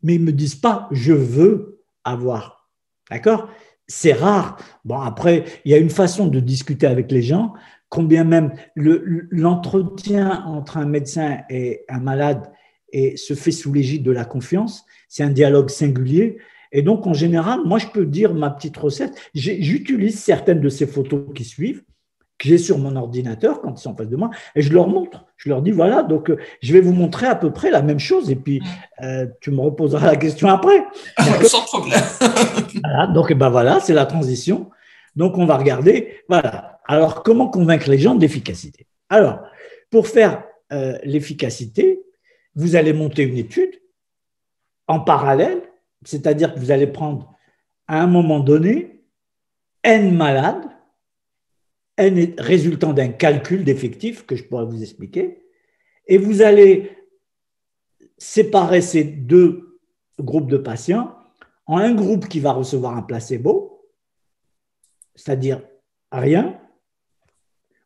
Mais ils ne me disent pas, je veux avoir D'accord? C'est rare. Bon, après, il y a une façon de discuter avec les gens, combien même l'entretien entre un médecin et un malade se fait sous l'égide de la confiance. C'est un dialogue singulier. Et donc, en général, moi, je peux dire ma petite recette. J'utilise certaines de ces photos qui suivent, que j'ai sur mon ordinateur quand ils sont en face de moi, et je leur montre. Je leur dis, voilà, donc je vais vous montrer à peu près la même chose, et puis tu me reposeras la question après. Sans problème. Voilà, donc ben voilà, c'est la transition. Donc on va regarder, voilà. Alors, comment convaincre les gens de l'efficacité? Alors, pour faire l'efficacité, vous allez monter une étude en parallèle, c'est-à-dire que vous allez prendre à un moment donné N malades, N résultant d'un calcul d'effectifs que je pourrais vous expliquer, et vous allez séparer ces deux groupes de patients en un groupe qui va recevoir un placebo, c'est-à-dire rien,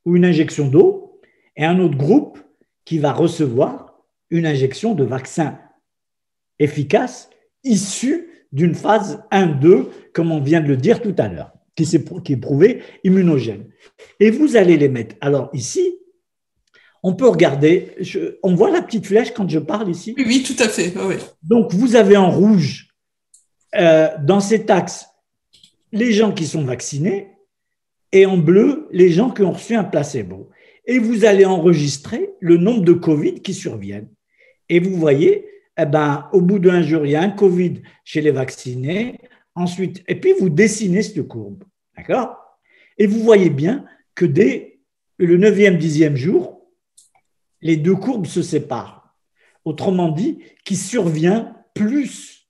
ou une injection d'eau, et un autre groupe qui va recevoir une injection de vaccin efficace issu d'une phase 1-2, comme on vient de le dire tout à l'heure, qui est prouvée immunogène. Et vous allez les mettre. Alors ici, on peut regarder, on voit la petite flèche quand je parle ici? Oui, tout à fait. Oui. Donc, vous avez en rouge, dans cet axe, les gens qui sont vaccinés, et en bleu, les gens qui ont reçu un placebo. Et vous allez enregistrer le nombre de Covid qui surviennent. Et vous voyez, eh ben, au bout d'un jour, il y a un Covid chez les vaccinés. Ensuite, et puis vous dessinez cette courbe. D'accord? Et vous voyez bien que dès le 9e, 10e jour, les deux courbes se séparent. Autrement dit, qu'il survient plus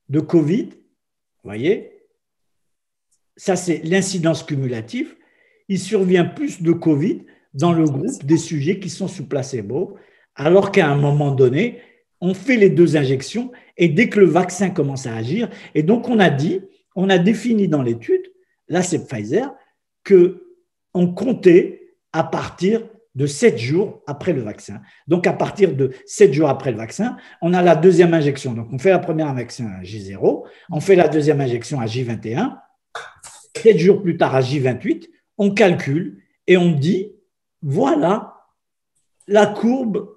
de Covid, vous voyez, ça c'est l'incidence cumulative, il survient plus de Covid dans le groupe des sujets qui sont sous placebo, alors qu'à un moment donné, on fait les deux injections et dès que le vaccin commence à agir, et donc on a défini dans l'étude, là c'est Pfizer, qu'on comptait à partir de 7 jours après le vaccin. Donc, à partir de 7 jours après le vaccin, on a la deuxième injection. Donc, on fait la première injection à J0, on fait la deuxième injection à J21, 7 jours plus tard à J28, on calcule et on dit, voilà la courbe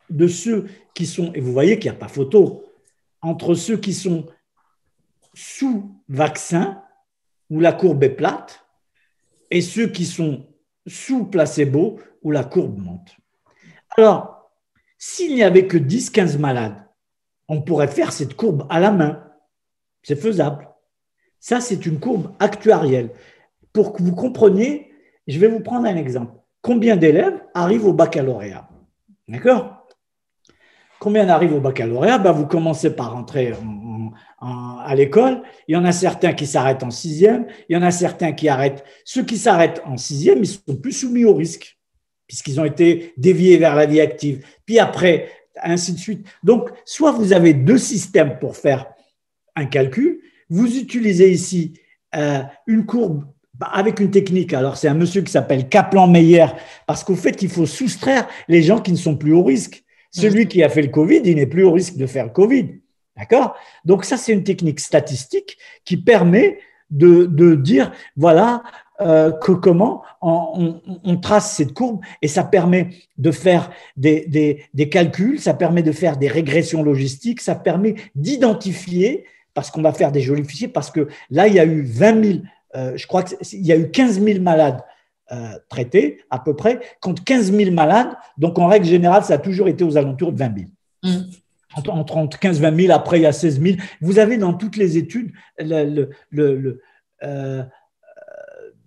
de ceux qui sont, et vous voyez qu'il n'y a pas photo, entre ceux qui sont sous vaccin, où la courbe est plate, et ceux qui sont sous placebo, où la courbe monte. Alors, s'il n'y avait que 10-15 malades, on pourrait faire cette courbe à la main. C'est faisable. Ça, c'est une courbe actuarielle. Pour que vous compreniez, je vais vous prendre un exemple. Combien d'élèves arrivent au baccalauréat? D'accord? Combien arrivent au baccalauréat? Ben, vous commencez par rentrer à l'école. Il y en a certains qui s'arrêtent en 6e. Il y en a certains qui arrêtent. Ceux qui s'arrêtent en 6e, ils sont plus soumis au risque, puisqu'ils ont été déviés vers la vie active. Puis après, ainsi de suite. Donc, soit vous avez deux systèmes pour faire un calcul. Vous utilisez ici une courbe avec une technique. Alors, c'est un monsieur qui s'appelle Kaplan-Meier, parce qu'au fait, il faut soustraire les gens qui ne sont plus au risque. Celui qui a fait le Covid, il n'est plus au risque de faire le Covid. D'accord? Donc, ça, c'est une technique statistique qui permet de dire, voilà, que comment on trace cette courbe, et ça permet de faire des calculs, ça permet de faire des régressions logistiques, ça permet d'identifier, parce qu'on va faire des jolis fichiers, parce que là, il y a eu 20 000, je crois qu'il y a eu 15 000 malades traités, à peu près, contre 15 000 malades. Donc, en règle générale, ça a toujours été aux alentours de 20 000. Entre 15 et 20 000, après, il y a 16 000. Vous avez dans toutes les études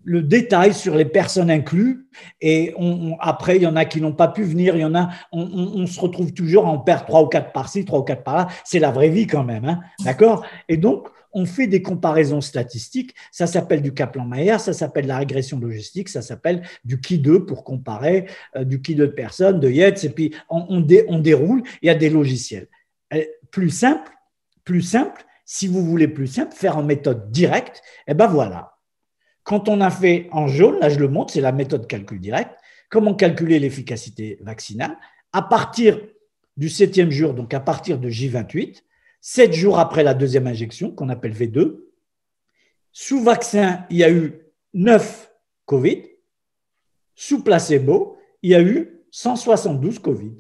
le détail sur les personnes incluses, et après, il y en a qui n'ont pas pu venir, il y en a, on se retrouve toujours, on perd 3 ou 4 par-ci, 3 ou 4 par-là, c'est la vraie vie quand même, hein, d'accord? Et donc, on fait des comparaisons statistiques, ça s'appelle du Kaplan-Meier, ça s'appelle la régression logistique, ça s'appelle du Q2 pour comparer, du Q2 de personnes, de Yates, et puis on déroule, il y a des logiciels. Plus simple, si vous voulez plus simple, faire en méthode directe, et ben voilà. Quand on a fait en jaune, là je le montre, c'est la méthode calcul direct, comment calculer l'efficacité vaccinale à partir du 7e jour, donc à partir de J28, 7 jours après la deuxième injection, qu'on appelle V2, Sous vaccin, il y a eu 9 Covid. Sous placebo, il y a eu 172 Covid.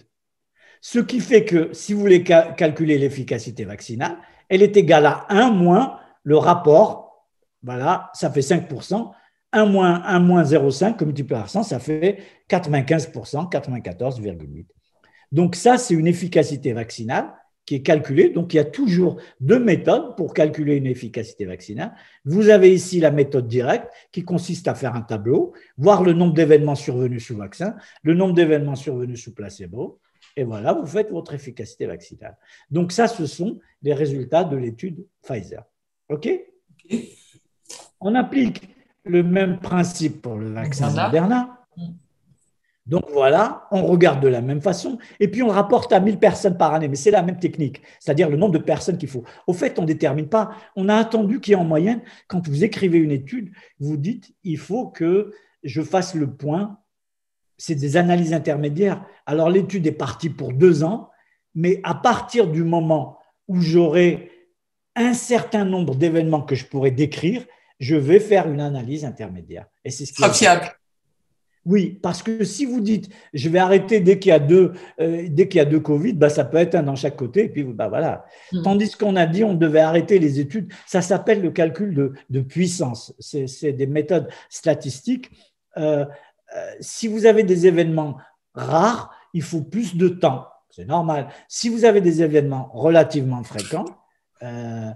Ce qui fait que si vous voulez calculer l'efficacité vaccinale, elle est égale à 1 moins le rapport, voilà, ça fait 5%, 1 moins 0,5 multiplié par 100, ça fait 95%, 94,8. Donc ça, c'est une efficacité vaccinale qui est calculée. Donc il y a toujours deux méthodes pour calculer une efficacité vaccinale. Vous avez ici la méthode directe qui consiste à faire un tableau, voir le nombre d'événements survenus sous vaccin, le nombre d'événements survenus sous placebo, et voilà, vous faites votre efficacité vaccinale. Donc ça, ce sont les résultats de l'étude Pfizer. OK? On applique le même principe pour le vaccin Moderna. Donc voilà, on regarde de la même façon et puis on rapporte à 1000 personnes par année, mais c'est la même technique, c'est-à-dire le nombre de personnes qu'il faut. Au fait, on ne détermine pas, on a attendu qu'il y ait en moyenne, quand vous écrivez une étude, vous dites, il faut que je fasse le point, c'est des analyses intermédiaires. Alors l'étude est partie pour 2 ans, mais à partir du moment où j'aurai un certain nombre d'événements que je pourrais décrire, je vais faire une analyse intermédiaire. Et c'est ce qui est fiable. Oui, parce que si vous dites je vais arrêter dès qu'il y a deux Covid, bah, ça peut être un dans chaque côté, et puis bah, voilà. Tandis qu'on a dit on devait arrêter les études, ça s'appelle le calcul de puissance. C'est des méthodes statistiques. Si vous avez des événements rares, il faut plus de temps. C'est normal. Si vous avez des événements relativement fréquents, on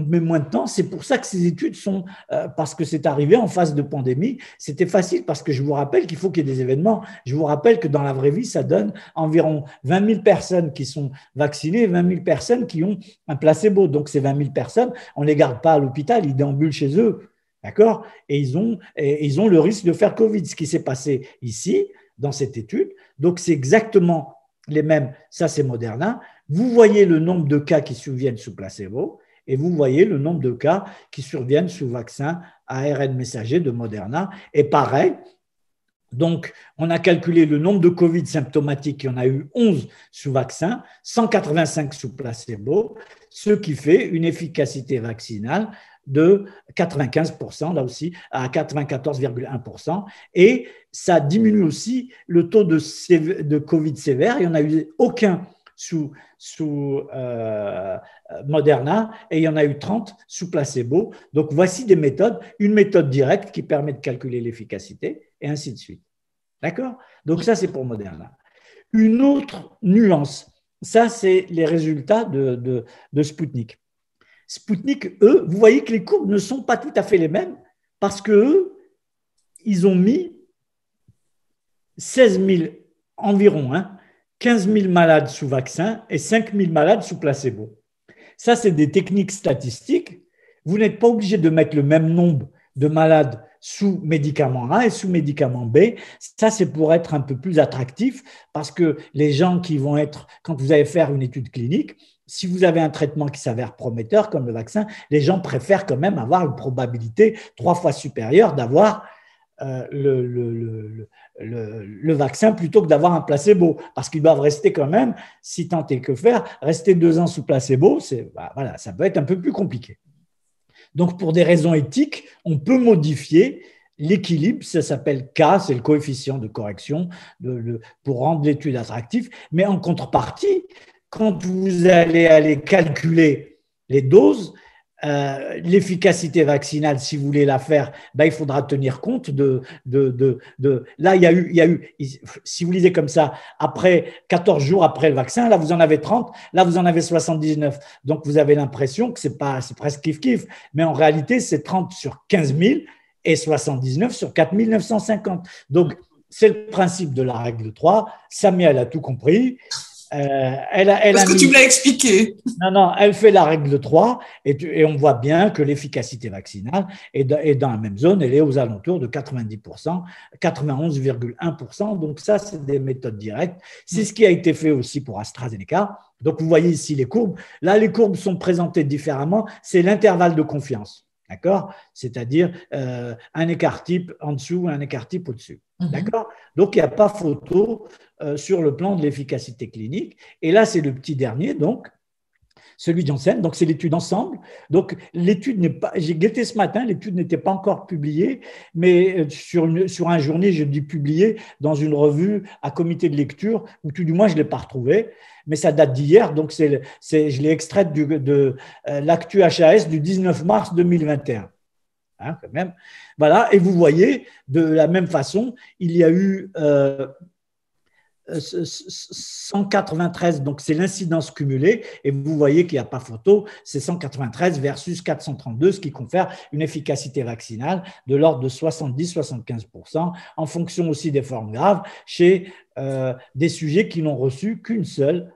met moins de temps. C'est pour ça que ces études sont, parce que c'est arrivé en phase de pandémie, c'était facile parce que je vous rappelle qu'il faut qu'il y ait des événements. Je vous rappelle que dans la vraie vie, ça donne environ 20 000 personnes qui sont vaccinées et 20 000 personnes qui ont un placebo. Donc, ces 20 000 personnes, on ne les garde pas à l'hôpital, ils déambulent chez eux. D'accord? Et ils ont le risque de faire Covid. Ce qui s'est passé ici, dans cette étude. Donc, c'est exactement les mêmes. Ça, c'est Moderna. Vous voyez le nombre de cas qui surviennent sous placebo et vous voyez le nombre de cas qui surviennent sous vaccin ARN messager de Moderna. Et pareil, donc on a calculé le nombre de Covid symptomatiques, il y en a eu 11 sous vaccin, 185 sous placebo, ce qui fait une efficacité vaccinale de 95%, là aussi, à 94,1%. Et ça diminue aussi le taux de Covid sévère. Il n'y en a eu aucun sous Moderna et il y en a eu 30 sous placebo. Donc, voici des méthodes. Une méthode directe qui permet de calculer l'efficacité et ainsi de suite. D'accord? Donc, ça, c'est pour Moderna. Une autre nuance, ça, c'est les résultats de Sputnik. Sputnik, eux, vous voyez que les courbes ne sont pas tout à fait les mêmes parce qu'eux, ils ont mis 16 000 environ, 15 000 malades sous vaccin et 5 000 malades sous placebo. Ça, c'est des techniques statistiques. Vous n'êtes pas obligé de mettre le même nombre de malades sous médicament A et sous médicament B. Ça, c'est pour être un peu plus attractif parce que les gens qui vont être, quand vous allez faire une étude clinique, si vous avez un traitement qui s'avère prometteur comme le vaccin, les gens préfèrent quand même avoir une probabilité 3 fois supérieure d'avoir le vaccin plutôt que d'avoir un placebo, parce qu'ils doivent rester quand même, si tant est que faire, rester 2 ans sous placebo, voilà, ça peut être un peu plus compliqué. Donc, pour des raisons éthiques, on peut modifier l'équilibre, ça s'appelle K, c'est le coefficient de correction pour rendre l'étude attractive, mais en contrepartie, quand vous allez calculer les doses, l'efficacité vaccinale, si vous voulez la faire, il faudra tenir compte là, il y a eu, si vous lisez comme ça, 14 jours après le vaccin, là, vous en avez 30, là, vous en avez 79. Donc, vous avez l'impression que c'est presque kiff-kiff, mais en réalité, c'est 30 sur 15 000 et 79 sur 4 950. Donc, c'est le principe de la règle 3. Samia, elle a tout compris. Parce que tu me l'as expliqué. Non, elle fait la règle 3 et on voit bien que l'efficacité vaccinale est dans la même zone, elle est aux alentours de 90%, 91,1%. Donc ça, c'est des méthodes directes. C'est ce qui a été fait aussi pour AstraZeneca. Donc vous voyez ici les courbes. Là, les courbes sont présentées différemment. C'est l'intervalle de confiance. D'accord? C'est-à-dire un écart type en dessous, un écart type au-dessus. D'accord? Donc, il n'y a pas photo sur le plan de l'efficacité clinique. Et là, c'est le petit dernier. Donc, celui de Janssen. Donc, c'est l'étude ensemble. Donc, l'étude n'est pas… J'ai guetté ce matin, l'étude n'était pas encore publiée, mais sur un journée, je dis publiée dans une revue à comité de lecture, ou tout du moins, je ne l'ai pas retrouvée, mais ça date d'hier. Donc, je l'ai extraite de l'actu HAS du 19 mars 2021. Hein, quand même. Voilà. Et vous voyez, de la même façon, il y a eu… 193, donc c'est l'incidence cumulée, et vous voyez qu'il n'y a pas photo, c'est 193 versus 432, ce qui confère une efficacité vaccinale de l'ordre de 70-75%, en fonction aussi des formes graves, chez des sujets qui n'ont reçu qu'une seule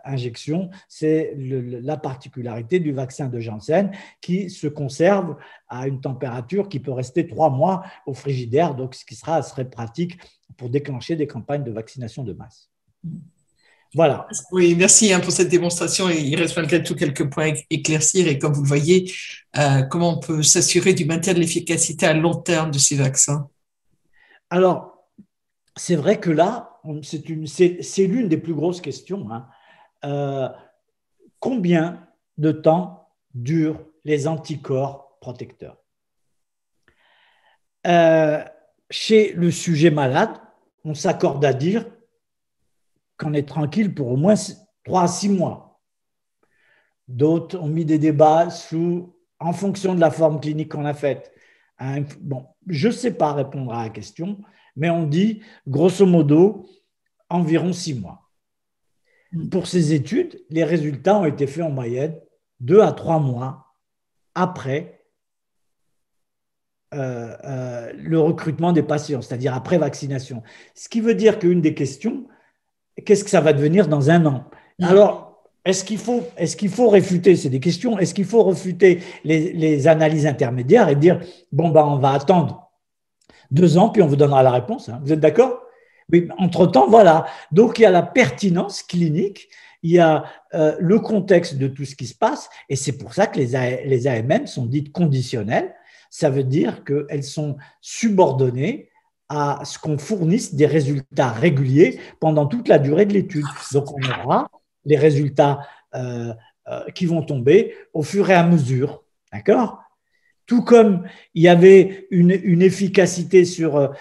injection. C'est la particularité du vaccin de Janssen qui se conserve à une température qui peut rester 3 mois au frigidaire, donc ce qui serait pratique pour déclencher des campagnes de vaccination de masse. Voilà. Oui, merci pour cette démonstration. Il reste malgré tout quelques points à éclaircir. Et comme vous le voyez, comment on peut s'assurer du maintien de l'efficacité à long terme de ces vaccins? Alors, c'est vrai que là, c'est l'une des plus grosses questions. Hein. Combien de temps durent les anticorps protecteurs? Chez le sujet malade, on s'accorde à dire qu'on est tranquille pour au moins 3 à 6 mois. D'autres ont mis des débats en fonction de la forme clinique qu'on a faite. Bon, je ne sais pas répondre à la question, mais on dit, grosso modo, environ 6 mois. Pour ces études, les résultats ont été faits en moyenne 2 à 3 mois après le recrutement des patients, c'est-à-dire après vaccination. Ce qui veut dire qu'une des questions, qu'est-ce que ça va devenir dans 1 an? Alors, est-ce qu'il faut réfuter, c'est des questions, est-ce qu'il faut refuter les analyses intermédiaires et dire, bon, on va attendre 2 ans, puis on vous donnera la réponse, hein. Vous êtes d'accord? Oui, entre-temps, voilà. Donc, il y a la pertinence clinique, il y a le contexte de tout ce qui se passe, et c'est pour ça que les AMM sont dites conditionnelles. Ça veut dire qu'elles sont subordonnées à ce qu'on fournisse des résultats réguliers pendant toute la durée de l'étude. Donc, on aura les résultats qui vont tomber au fur et à mesure. D'accord ? Tout comme il y avait une efficacité sur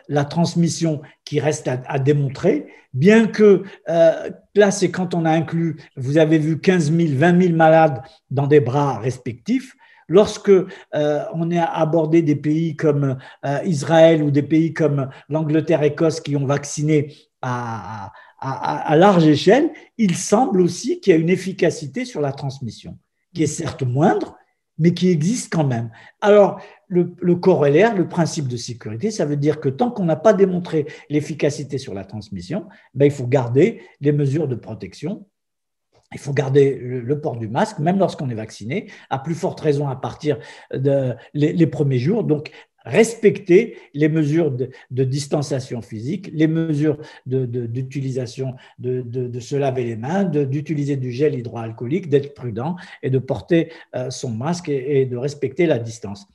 la transmission qui reste à démontrer, bien que là, c'est quand on a inclus, vous avez vu 15 000, 20 000 malades dans des bras respectifs. Lorsque on a abordé des pays comme Israël ou des pays comme l'Angleterre, Écosse qui ont vacciné à large échelle, il semble aussi qu'il y a une efficacité sur la transmission, qui est certes moindre, mais qui existe quand même. Alors, le corollaire, le principe de sécurité, ça veut dire que tant qu'on n'a pas démontré l'efficacité sur la transmission, il faut garder les mesures de protection. Il faut garder le port du masque, même lorsqu'on est vacciné, à plus forte raison à partir les premiers jours. Donc, respecter les mesures de distanciation physique, les mesures d'utilisation, de se laver les mains, d'utiliser du gel hydroalcoolique, d'être prudent et de porter son masque et de respecter la distance.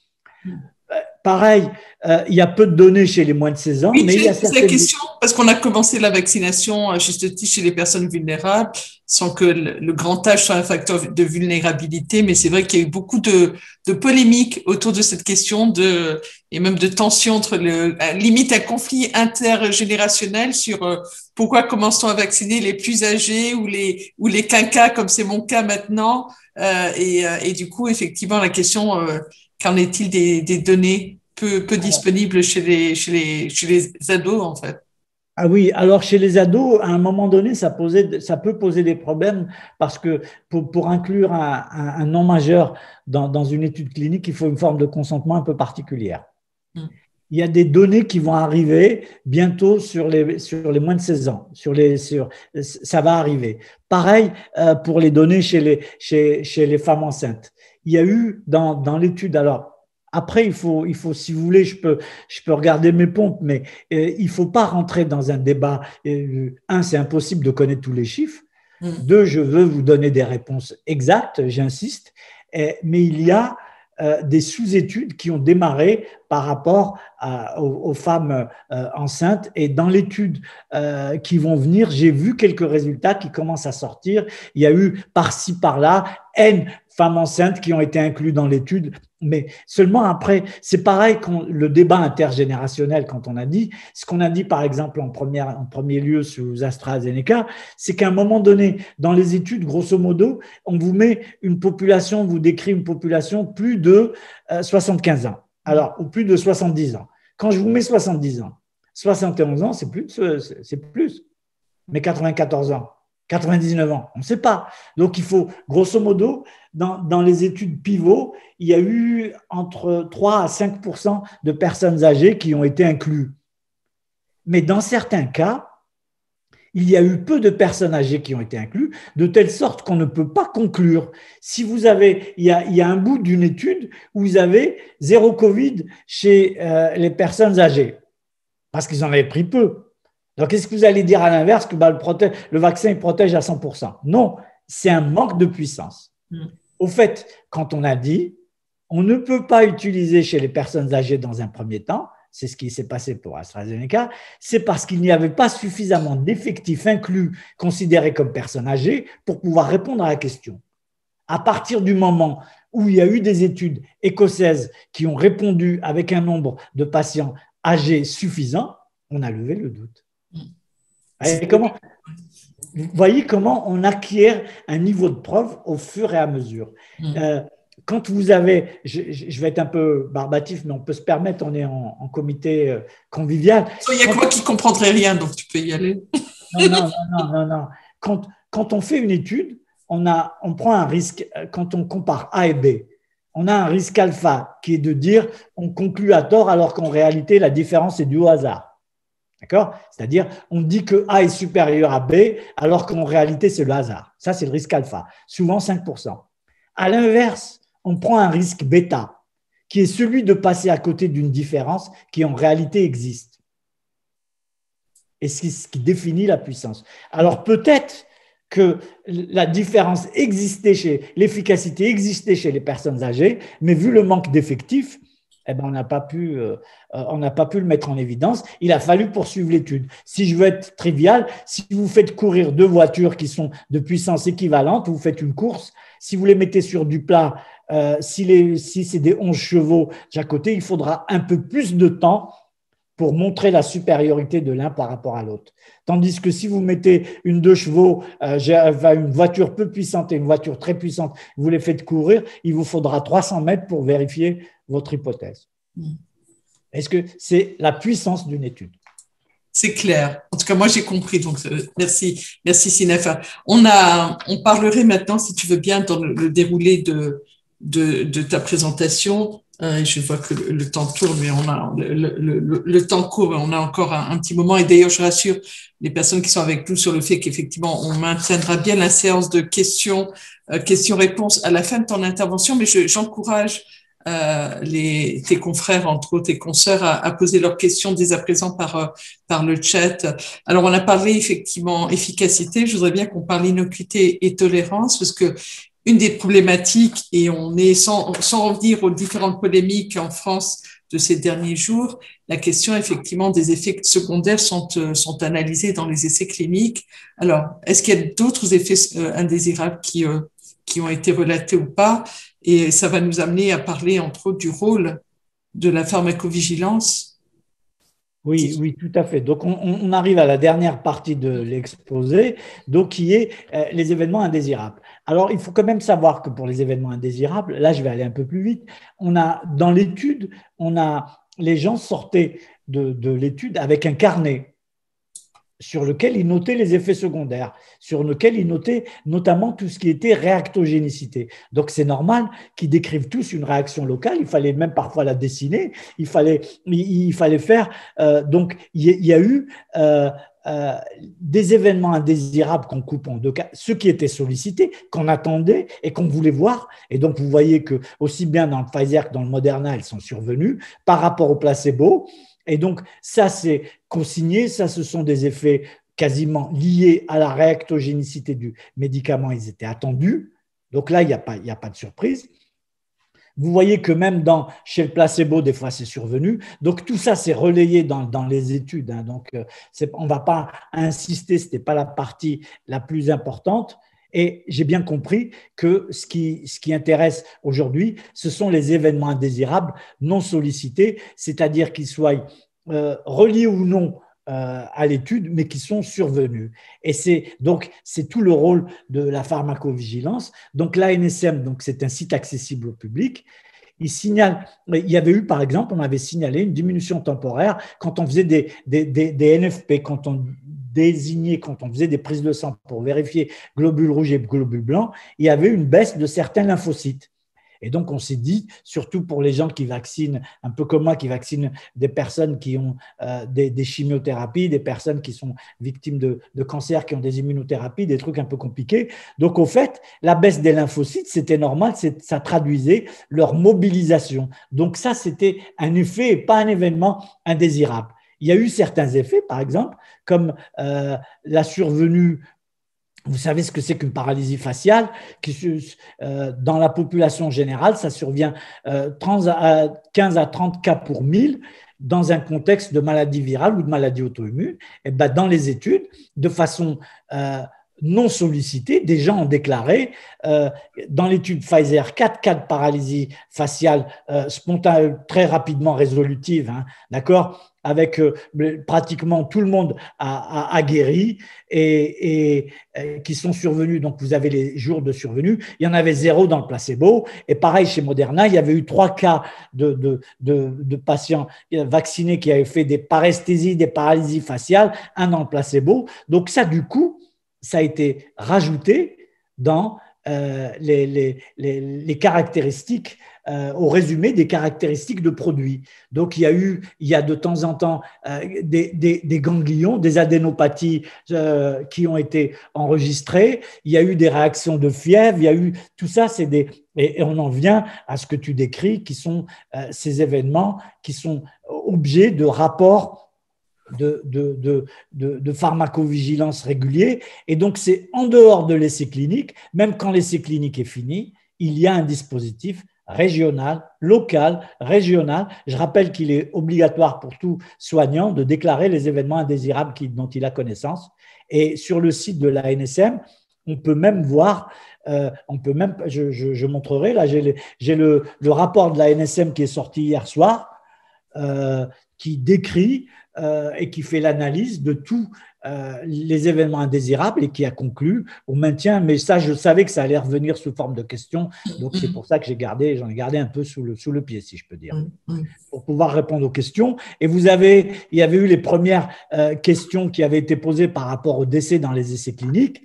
Pareil, il y a peu de données chez les moins de 16 ans. Oui, mais il y a la question, parce qu'on a commencé la vaccination à juste titre chez les personnes vulnérables, sans que le grand âge soit un facteur de vulnérabilité, mais c'est vrai qu'il y a eu beaucoup de polémiques autour de cette question et même de tensions entre limite un conflit intergénérationnel sur pourquoi commence-t-on à vacciner les plus âgés ou les quinquas, comme c'est mon cas maintenant, et du coup, effectivement, la question, qu'en est-il des données peu disponibles chez les ados, en fait? Ah oui, alors chez les ados, à un moment donné, ça peut poser des problèmes parce que pour inclure un non majeur dans une étude clinique, il faut une forme de consentement un peu particulière. Il y a des données qui vont arriver bientôt sur les moins de 16 ans. Ça va arriver. Pareil pour les données chez les femmes enceintes. Il y a eu dans l'étude, alors après, il faut, si vous voulez, je peux regarder mes pompes, mais il ne faut pas rentrer dans un débat. Un, c'est impossible de connaître tous les chiffres. Deux, je veux vous donner des réponses exactes, j'insiste. Mais il y a des sous-études qui ont démarré par rapport aux femmes enceintes. Et dans l'étude qui vont venir, j'ai vu quelques résultats qui commencent à sortir. Il y a eu par-ci, par-là, N femmes enceintes qui ont été incluses dans l'étude, mais seulement après, c'est pareil le débat intergénérationnel, quand on a dit, ce qu'on a dit par exemple en premier lieu sous AstraZeneca, c'est qu'à un moment donné, dans les études, grosso modo, on vous met une population, on vous décrit une population plus de 75 ans, alors, ou plus de 70 ans. Quand je vous mets 70 ans, 71 ans, c'est plus, mais 94 ans, 99 ans, on ne sait pas. Donc, il faut, grosso modo, dans les études pivot, il y a eu entre 3 à 5% de personnes âgées qui ont été incluses. Mais dans certains cas, il y a eu peu de personnes âgées qui ont été incluses, de telle sorte qu'on ne peut pas conclure. Si vous avez, il y a un bout d'une étude où vous avez zéro Covid chez les personnes âgées, parce qu'ils en avaient pris peu. Donc, est-ce que vous allez dire à l'inverse que le vaccin il protège à 100%? Non, c'est un manque de puissance. Au fait, quand on a dit, on ne peut pas utiliser chez les personnes âgées dans un premier temps, c'est ce qui s'est passé pour AstraZeneca, c'est parce qu'il n'y avait pas suffisamment d'effectifs inclus considérés comme personnes âgées pour pouvoir répondre à la question. À partir du moment où il y a eu des études écossaises qui ont répondu avec un nombre de patients âgés suffisant, on a levé le doute. Vous voyez comment on acquiert un niveau de preuve au fur et à mesure. Quand vous avez, je vais être un peu barbatif, mais on peut se permettre, on est en comité convivial. Il y a que moi qui ne comprendrai rien, donc tu peux y aller. Non. Quand on fait une étude, on prend un risque, quand on compare A et B, on a un risque alpha qui est de dire on conclut à tort alors qu'en réalité, la différence est due au hasard. D'accord? C'est-à-dire, on dit que A est supérieur à B, alors qu'en réalité, c'est le hasard. Ça, c'est le risque alpha, souvent 5%. À l'inverse, on prend un risque bêta, qui est celui de passer à côté d'une différence qui en réalité existe. Et c'est ce qui définit la puissance. Alors, peut-être que la différence existait l'efficacité existait chez les personnes âgées, mais vu le manque d'effectifs, on n'a pas pu le mettre en évidence. Il a fallu poursuivre l'étude. Si je veux être trivial, si vous faites courir 2 voitures qui sont de puissance équivalente, vous faites une course. Si vous les mettez sur du plat, si c'est des 11 chevaux de chaque côté, il faudra un peu plus de temps pour montrer la supériorité de l'un par rapport à l'autre. Tandis que si vous mettez une 2 chevaux, une voiture peu puissante et une voiture très puissante, vous les faites courir, il vous faudra 300 mètres pour vérifier votre hypothèse. Est-ce que c'est la puissance d'une étude? C'est clair. En tout cas, moi, j'ai compris. Donc, merci Sinefa. On parlerait maintenant, si tu veux bien, dans le déroulé de ta présentation. Je vois que le temps tourne, mais le temps court. On a encore un petit moment. Et d'ailleurs, je rassure les personnes qui sont avec nous sur le fait qu'effectivement, on maintiendra bien la séance de questions-réponses à la fin de ton intervention. Mais j'encourage tes confrères, entre autres, tes consoeurs, à poser leurs questions dès à présent par le chat. Alors, on a parlé effectivement efficacité. Je voudrais bien qu'on parle innocuité et tolérance, parce que une des problématiques, et on est sans revenir aux différentes polémiques en France de ces derniers jours, la question effectivement des effets secondaires sont analysés dans les essais cliniques. Alors, est-ce qu'il y a d'autres effets indésirables qui ont été relatés ou pas? Et ça va nous amener à parler entre autres du rôle de la pharmacovigilance. Oui, tout à fait. Donc, on arrive à la dernière partie de l'exposé, donc qui est les événements indésirables. Alors, il faut quand même savoir que pour les événements indésirables, là, je vais aller un peu plus vite, dans l'étude, les gens sortaient de l'étude avec un carnet sur lequel ils notaient les effets secondaires, sur lequel ils notaient notamment tout ce qui était réactogénicité. Donc, c'est normal qu'ils décrivent tous une réaction locale. Il fallait même parfois la dessiner. Il fallait faire… donc, il y a eu des événements indésirables qu'on coupe en 2 cas, ceux qui étaient sollicités, qu'on attendait et qu'on voulait voir. Et donc, vous voyez que aussi bien dans le Pfizer que dans le Moderna, elles sont survenues par rapport au placebo. Et donc, ça, c'est consigné. Ça, ce sont des effets quasiment liés à la réactogénicité du médicament. Ils étaient attendus. Donc là, il n'y a pas de surprise. Vous voyez que même chez le placebo, des fois, c'est survenu. Donc, tout ça, c'est relayé dans les études. Hein. Donc, on ne va pas insister, ce n'était pas la partie la plus importante. Et j'ai bien compris que ce qui intéresse aujourd'hui, ce sont les événements indésirables non sollicités, c'est-à-dire qu'ils soient reliés ou non à l'étude, mais qui sont survenus. Et c'est tout le rôle de la pharmacovigilance. Donc l'ANSM, c'est un site accessible au public. Il y avait eu, par exemple, on avait signalé une diminution temporaire quand on faisait des NFP, quand on faisait des prises de sang pour vérifier globules rouges et globules blancs, il y avait une baisse de certains lymphocytes. Et donc, on s'est dit, surtout pour les gens qui vaccinent, un peu comme moi, qui vaccinent des personnes qui ont des chimiothérapies, des personnes qui sont victimes de cancer, qui ont des immunothérapies, des trucs un peu compliqués. Donc, au fait, la baisse des lymphocytes, c'était normal, ça traduisait leur mobilisation. Donc, ça, c'était un effet et pas un événement indésirable. Il y a eu certains effets, par exemple, comme la survenue. Vous savez ce que c'est qu'une paralysie faciale dans la population générale, ça survient 15 à 30 cas pour 1000 dans un contexte de maladie virale ou de maladie auto-immune. Et ben, dans les études, de façon non sollicitée, des gens ont déclaré dans l'étude Pfizer 4 cas de paralysie faciale spontanée très rapidement résolutive, hein, d'accord, avec pratiquement tout le monde a guéri et qui sont survenus. Donc, vous avez les jours de survenue. Il y en avait 0 dans le placebo. Et pareil, chez Moderna, il y avait eu 3 cas de patients vaccinés qui avaient fait des paresthésies, des paralysies faciales, 1 dans le placebo. Donc, ça, du coup, ça a été rajouté dans les caractéristiques, au résumé des caractéristiques de produits. Donc, il y a de temps en temps des ganglions, des adénopathies qui ont été enregistrées. Il y a eu des réactions de fièvre. Il y a eu tout ça, et on en vient à ce que tu décris, qui sont ces événements qui sont objets de rapports de pharmacovigilance régulier. Et donc, c'est en dehors de l'essai clinique, même quand l'essai clinique est fini, il y a un dispositif régional, local, régional. Je rappelle qu'il est obligatoire pour tout soignant de déclarer les événements indésirables dont il a connaissance. Et sur le site de l'ANSM, on peut même voir, je montrerai, là j'ai le rapport de l'ANSM qui est sorti hier soir, qui décrit et qui fait l'analyse de tous les événements indésirables et qui a conclu au maintien. Mais ça, je savais que ça allait revenir sous forme de questions, donc c'est pour ça que j'en ai gardé un peu sous le pied, si je peux dire, pour pouvoir répondre aux questions. Et il y avait eu les premières questions qui avaient été posées par rapport au décès dans les essais cliniques.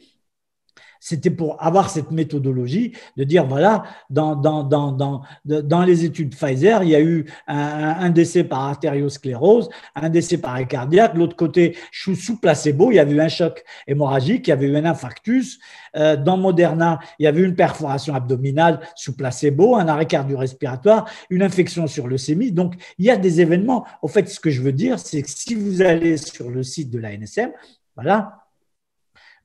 C'était pour avoir cette méthodologie de dire, voilà, dans les études Pfizer, il y a eu un décès par artériosclérose, un décès par arrêt cardiaque. De l'autre côté, sous placebo, il y avait eu un choc hémorragique, il y avait eu un infarctus. Dans Moderna, il y avait eu une perforation abdominale sous placebo, un arrêt cardio-respiratoire, une infection sur leucémie. Donc, il y a des événements. En fait, ce que je veux dire, c'est que si vous allez sur le site de l'ANSM, voilà,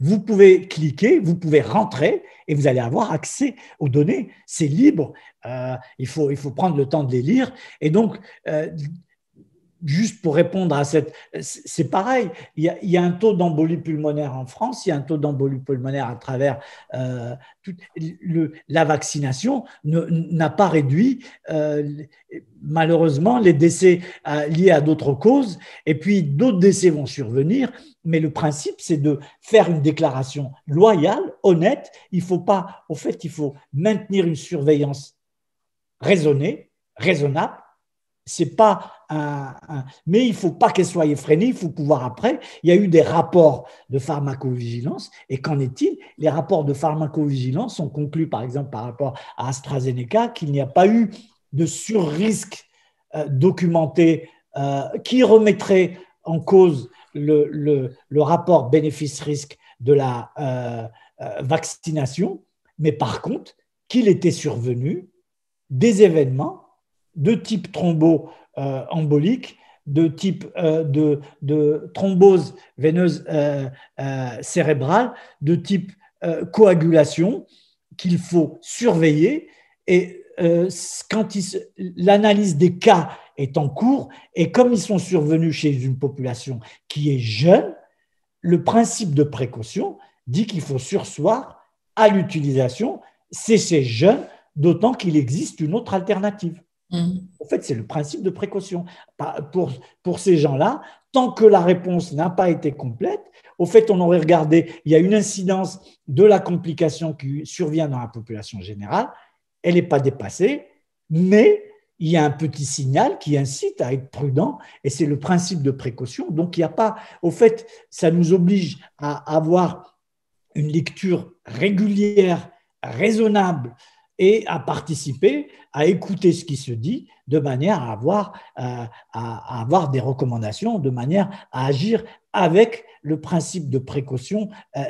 vous pouvez cliquer, vous pouvez rentrer et vous allez avoir accès aux données. C'est libre, il faut prendre le temps de les lire. Et donc, juste pour répondre à c'est pareil, il y a un taux d'embolie pulmonaire en France, il y a un taux d'embolie pulmonaire à travers la vaccination n'a pas réduit malheureusement les décès liés à d'autres causes, et puis d'autres décès vont survenir, mais le principe c'est de faire une déclaration loyale, honnête. Il faut maintenir une surveillance raisonnée, raisonnable. C'est pas mais il ne faut pas qu'elle soit effrénée, il faut pouvoir après. Il y a eu des rapports de pharmacovigilance, et qu'en est-il? Les rapports de pharmacovigilance ont conclu, par exemple, par rapport à AstraZeneca, qu'il n'y a pas eu de surrisque documenté qui remettrait en cause le rapport bénéfice-risque de la vaccination, mais par contre, qu'il était survenu des événements de type thromboembolique, de type de thrombose veineuse cérébrale, de type coagulation, qu'il faut surveiller. Et quand l'analyse des cas est en cours et comme ils sont survenus chez une population qui est jeune, le principe de précaution dit qu'il faut surseoir à l'utilisation chez ces jeunes, d'autant qu'il existe une autre alternative. En fait, c'est le principe de précaution. Pour ces gens-là, tant que la réponse n'a pas été complète, au fait, on aurait regardé, il y a une incidence de la complication qui survient dans la population générale, elle n'est pas dépassée, mais il y a un petit signal qui incite à être prudent et c'est le principe de précaution. Donc, il n'y a pas, au fait, ça nous oblige à avoir une lecture régulière, raisonnable et à participer, à écouter ce qui se dit de manière à avoir des recommandations, de manière à agir avec le principe de précaution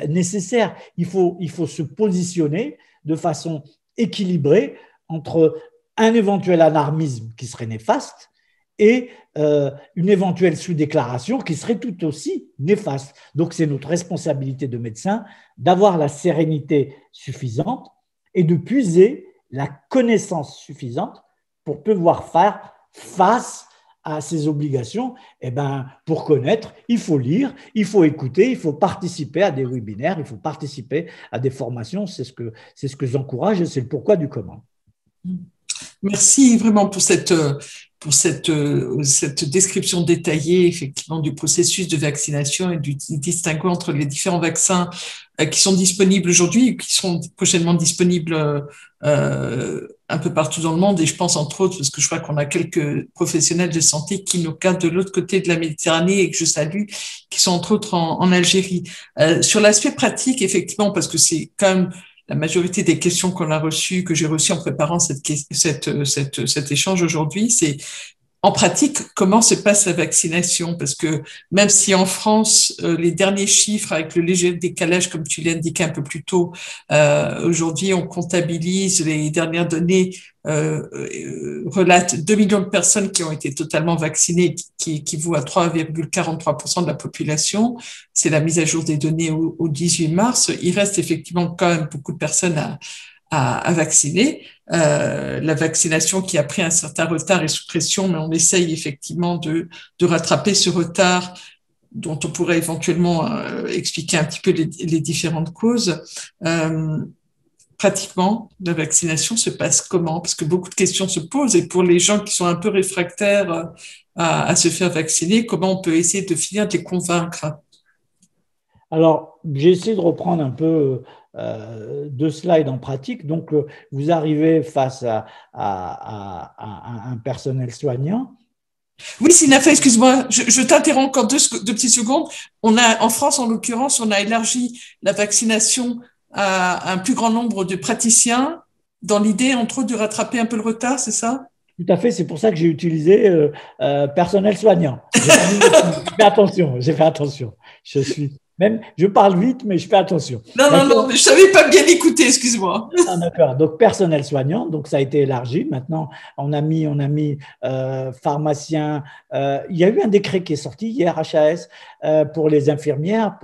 nécessaire. Il faut se positionner de façon équilibrée entre un éventuel alarmisme qui serait néfaste et une éventuelle sous-déclaration qui serait tout aussi néfaste. Donc, c'est notre responsabilité de médecin d'avoir la sérénité suffisante et de puiser la connaissance suffisante pour pouvoir faire face à ces obligations. Eh ben, pour connaître, il faut lire, il faut écouter, il faut participer à des webinaires, il faut participer à des formations. C'est ce que j'encourage et c'est le pourquoi du comment. Merci vraiment pour cette description détaillée effectivement du processus de vaccination et du distinguo entre les différents vaccins qui sont disponibles aujourd'hui et qui seront prochainement disponibles un peu partout dans le monde. Et je pense entre autres, parce que je crois qu'on a quelques professionnels de santé qui nous cadrent de l'autre côté de la Méditerranée et que je salue, qui sont entre autres en Algérie. Sur l'aspect pratique, effectivement, parce que c'est quand même la majorité des questions qu'on a reçues, que j'ai reçues en préparant cet échange aujourd'hui, c'est en pratique, comment se passe la vaccination? Parce que même si en France, les derniers chiffres, avec le léger décalage, comme tu l'as indiqué un peu plus tôt, aujourd'hui, on comptabilise les dernières données, relatent 2 millions de personnes qui ont été totalement vaccinées, qui équivaut à 3,43% de la population. C'est la mise à jour des données au 18 mars. Il reste effectivement quand même beaucoup de personnes à vacciner. La vaccination qui a pris un certain retard est sous pression, mais on essaye effectivement de rattraper ce retard dont on pourrait éventuellement expliquer un petit peu les différentes causes. Pratiquement, la vaccination se passe comment? Parce que beaucoup de questions se posent et pour les gens qui sont un peu réfractaires à se faire vacciner, comment on peut essayer de finir de les convaincre? Alors, j'ai essayé de reprendre un peu deux slides en pratique. Donc, vous arrivez face à un personnel soignant. Oui, Sinafa, excuse-moi, je t'interromps encore deux petites secondes. En France, en l'occurrence, on a élargi la vaccination à un plus grand nombre de praticiens dans l'idée, entre autres, de rattraper un peu le retard, c'est ça? Tout à fait, c'est pour ça que j'ai utilisé personnel soignant. J'ai fait attention, je parle vite, mais je fais attention. Non, mais je savais pas bien écouter, excuse-moi. Ah, d'accord. Donc, personnel soignant, donc ça a été élargi. Maintenant, on a mis pharmaciens. Il y a eu un décret qui est sorti hier, HAS, pour les infirmières.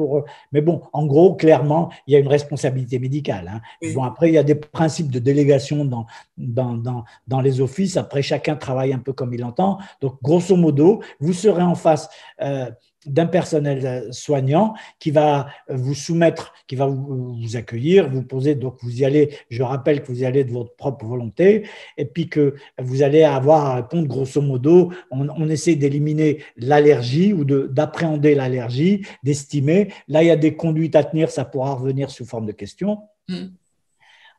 Mais bon, en gros, clairement, il y a une responsabilité médicale. Hein. Oui. Bon, après, il y a des principes de délégation dans les offices. Après, chacun travaille un peu comme il entend. Donc, grosso modo, vous serez en face d'un personnel soignant qui va vous soumettre, qui va vous accueillir, vous poser, donc vous y allez, je rappelle que vous y allez de votre propre volonté, et puis que vous allez avoir à répondre grosso modo, on essaie d'éliminer l'allergie ou d'appréhender l'allergie, d'estimer. Là, il y a des conduites à tenir, ça pourra revenir sous forme de questions.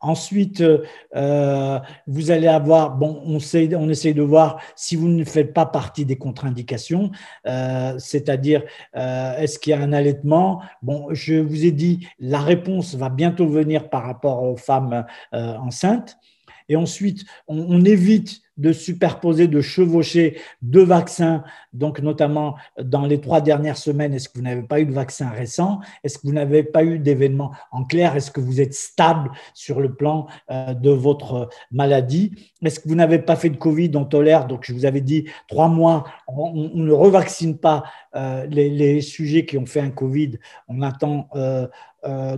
Ensuite, vous allez avoir, on essaye de voir si vous ne faites pas partie des contre-indications, c'est-à-dire est-ce qu'il y a un allaitement. Bon, je vous ai dit, la réponse va bientôt venir par rapport aux femmes enceintes. Et ensuite, on évite de superposer, de chevaucher deux vaccins, donc notamment dans les 3 dernières semaines, est-ce que vous n'avez pas eu de vaccin récent? Est-ce que vous n'avez pas eu d'événement en clair? Est-ce que vous êtes stable sur le plan de votre maladie? Est-ce que vous n'avez pas fait de Covid? On tolère, donc je vous avais dit 3 mois, on ne revaccine pas les sujets qui ont fait un Covid, on attend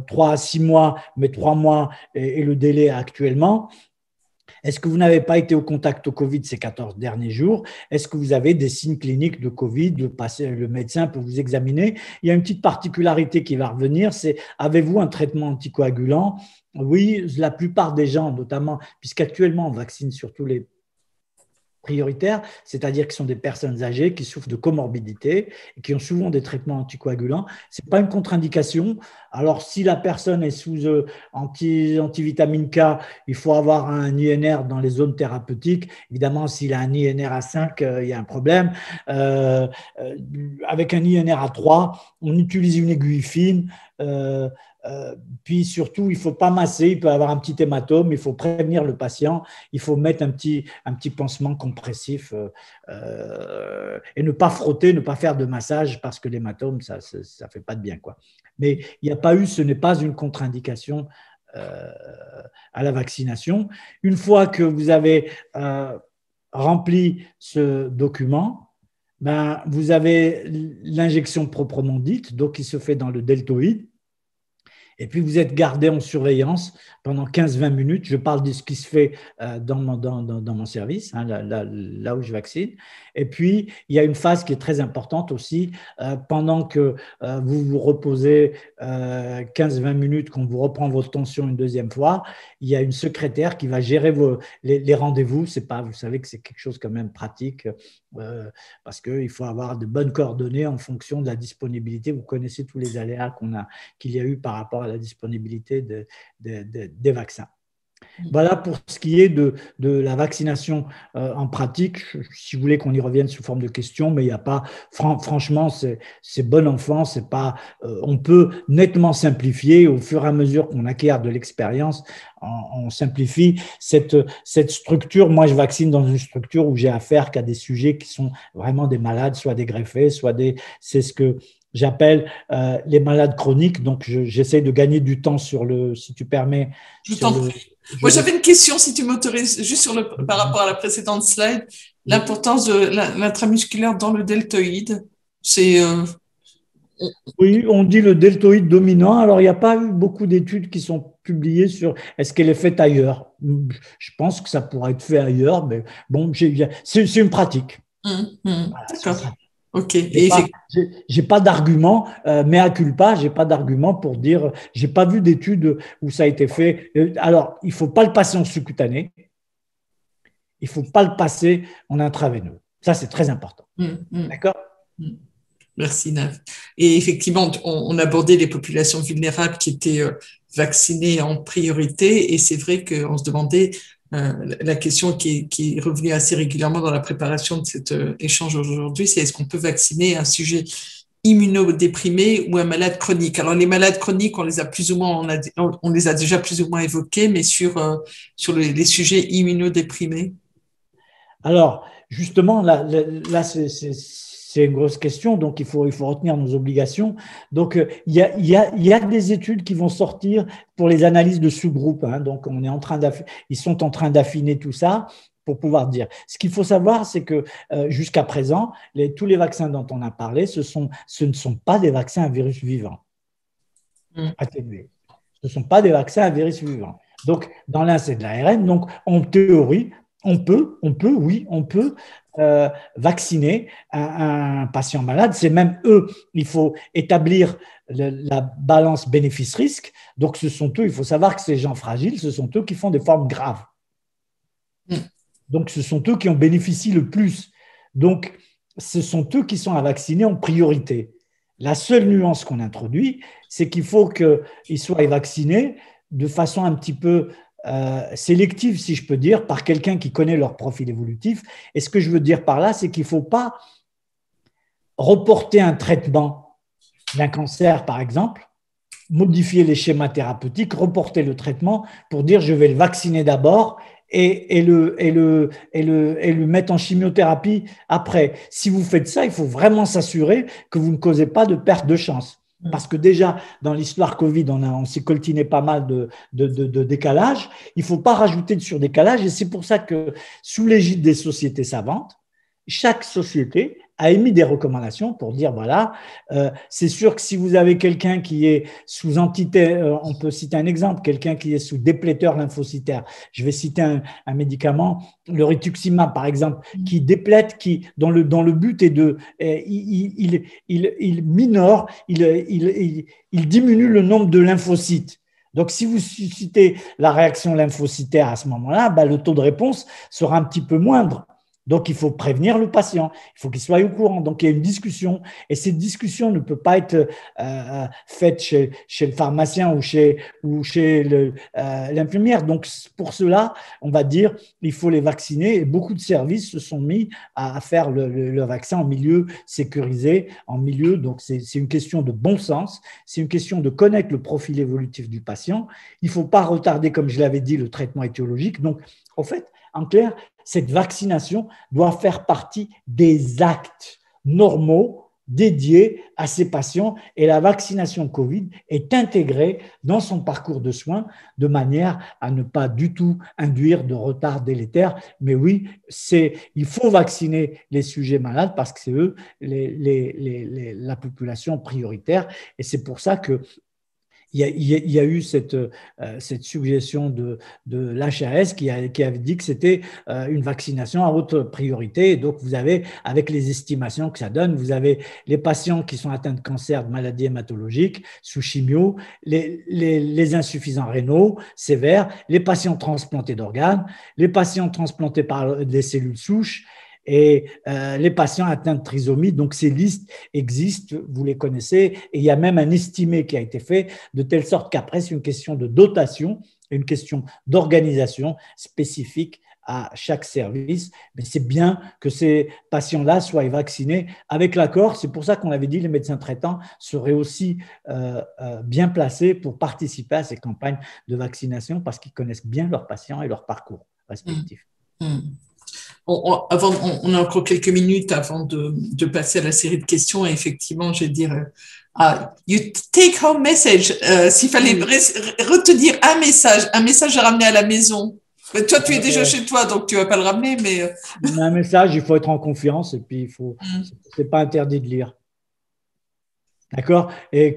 3 à 6 mois, mais 3 mois est le délai actuellement. Est-ce que vous n'avez pas été au contact au Covid ces 14 derniers jours? Est-ce que vous avez des signes cliniques de Covid? Le médecin peut vous examiner. Il y a une petite particularité qui va revenir, c'est avez-vous un traitement anticoagulant? Oui, la plupart des gens, notamment, puisqu'actuellement on vaccine surtout les prioritaires, c'est-à-dire qui sont des personnes âgées qui souffrent de comorbidité et qui ont souvent des traitements anticoagulants. Ce n'est pas une contre-indication. Alors, si la personne est sous antivitamine K, il faut avoir un INR dans les zones thérapeutiques. Évidemment, s'il a un INR à 5, il y a un problème. Avec un INR à 3, on utilise une aiguille fine. Puis surtout, il ne faut pas masser, il peut avoir un petit hématome, il faut prévenir le patient, il faut mettre un petit pansement compressif et ne pas frotter, ne pas faire de massage parce que l'hématome, ça ne fait pas de bien, quoi. Mais il n'y a pas eu, ce n'est pas une contre-indication à la vaccination. Une fois que vous avez rempli ce document, ben, vous avez l'injection proprement dite, donc qui se fait dans le deltoïde. Et puis, vous êtes gardé en surveillance pendant 15-20 minutes. Je parle de ce qui se fait dans mon service, hein, là où je vaccine. Et puis, il y a une phase qui est très importante aussi. Pendant que vous vous reposez 15-20 minutes, qu'on vous reprend votre tension une deuxième fois, il y a une secrétaire qui va gérer les rendez-vous. C'est pas, vous savez que c'est quelque chose quand même pratique parce qu'il faut avoir de bonnes coordonnées en fonction de la disponibilité. Vous connaissez tous les aléas qu'il y a eu par rapport à la disponibilité des vaccins. Voilà pour ce qui est de la vaccination en pratique. Si vous voulez qu'on y revienne sous forme de questions, mais il n'y a pas, franchement, c'est bon enfant. C'est pas, on peut nettement simplifier au fur et à mesure qu'on acquiert de l'expérience. On simplifie cette structure. Moi, je vaccine dans une structure où j'ai affaire qu'à des sujets qui sont vraiment des malades, soit des greffés, soit c'est ce que j'appelle les malades chroniques. Donc, j'essaie de gagner du temps si tu permets. Je t'en prie. Moi, j'avais une question, si tu m'autorises, juste par rapport à la précédente slide, l'importance de l'intramusculaire dans le deltoïde. Oui, on dit le deltoïde dominant. Alors, il n'y a pas eu beaucoup d'études qui sont publiées sur est-ce qu'elle est faite ailleurs. Je pense que ça pourrait être fait ailleurs, mais bon, c'est une pratique. Voilà, d'accord. Ok. J'ai pas d'argument, mea culpa, j'ai pas d'argument pour dire, j'ai pas vu d'études où ça a été fait. Alors, il faut pas le passer en sous-cutané, il faut pas le passer en intraveineux. Ça, c'est très important. D'accord? Merci, Nav. Et effectivement, on abordait les populations vulnérables qui étaient vaccinées en priorité, et c'est vrai qu'on se demandait la question qui est revenue assez régulièrement dans la préparation de cet échange aujourd'hui, c'est est-ce qu'on peut vacciner un sujet immunodéprimé ou un malade chronique? Alors, les malades chroniques, on les a plus ou moins, on les a déjà plus ou moins évoqués, mais sur les sujets immunodéprimés. Alors, justement, là c'est une grosse question, donc il faut retenir nos obligations. Donc, il y a des études qui vont sortir pour les analyses de sous-groupes. Hein, donc, ils sont en train d'affiner tout ça pour pouvoir dire. Ce qu'il faut savoir, c'est que jusqu'à présent, tous les vaccins dont on a parlé, ce ne sont pas des vaccins à virus vivant atténués. Ce ne sont pas des vaccins à virus vivant. Donc, dans l'un, c'est de l'ARN. Donc, en théorie, on peut vacciner un patient malade. C'est même il faut établir la balance bénéfice-risque. Donc, ce sont eux, il faut savoir que ces gens fragiles, ce sont eux qui font des formes graves. Donc, ce sont eux qui en bénéficient le plus. Donc, ce sont eux qui sont à vacciner en priorité. La seule nuance qu'on introduit, c'est qu'il faut qu'ils soient vaccinés de façon un petit peu sélective, si je peux dire, par quelqu'un qui connaît leur profil évolutif. Et ce que je veux dire par là, c'est qu'il ne faut pas reporter un traitement d'un cancer, par exemple, modifier les schémas thérapeutiques, reporter le traitement pour dire je vais le vacciner d'abord et le mettre en chimiothérapie après. Si vous faites ça, il faut vraiment s'assurer que vous ne causez pas de perte de chance. Parce que déjà, dans l'histoire Covid, on s'est coltiné pas mal de décalage. Il ne faut pas rajouter de surdécalage. Et c'est pour ça que, sous l'égide des sociétés savantes, chaque société a émis des recommandations pour dire, voilà, c'est sûr que si vous avez quelqu'un qui est sous on peut citer un exemple, quelqu'un qui est sous dépléteur lymphocytaire. Je vais citer un médicament, le rituximab, par exemple, qui déplète, dont le but est il minore, il diminue le nombre de lymphocytes. Donc, si vous suscitez la réaction lymphocytaire à ce moment-là, le taux de réponse sera un petit peu moindre. Donc, il faut prévenir le patient, il faut qu'il soit au courant. Donc, il y a une discussion et cette discussion ne peut pas être faite chez le pharmacien ou chez l'infirmière. Donc, pour cela, on va dire il faut les vacciner et beaucoup de services se sont mis à faire le vaccin en milieu sécurisé, donc c'est une question de bon sens, c'est une question de connaître le profil évolutif du patient. Il ne faut pas retarder, comme je l'avais dit, le traitement étiologique. Donc, en fait, en clair, cette vaccination doit faire partie des actes normaux dédiés à ces patients et la vaccination Covid est intégrée dans son parcours de soins de manière à ne pas du tout induire de retard délétère. Mais oui, il faut vacciner les sujets malades parce que c'est eux la population prioritaire et c'est pour ça que il y a eu cette suggestion de l'HAS qui avait dit que c'était une vaccination à haute priorité. Et donc, vous avez, avec les estimations que ça donne, vous avez les patients qui sont atteints de cancer, de maladies hématologiques, sous chimio, les insuffisants rénaux sévères, les patients transplantés d'organes, les patients transplantés par des cellules souches, et les patients atteints de trisomie. Donc, ces listes existent, vous les connaissez, et il y a même un estimé qui a été fait, de telle sorte qu'après, c'est une question de dotation, une question d'organisation spécifique à chaque service. Mais c'est bien que ces patients-là soient vaccinés avec l'accord. C'est pour ça qu'on avait dit que les médecins traitants seraient aussi bien placés pour participer à ces campagnes de vaccination parce qu'ils connaissent bien leurs patients et leur parcours respectif. On a encore quelques minutes avant de passer à la série de questions. Et effectivement, je vais dire, you take home message. S'il fallait retenir un message à ramener à la maison. Mais toi, tu es déjà chez toi, donc tu ne vas pas le ramener. Mais un message, il faut être en confiance et puis c'est pas interdit de lire. D'accord? Et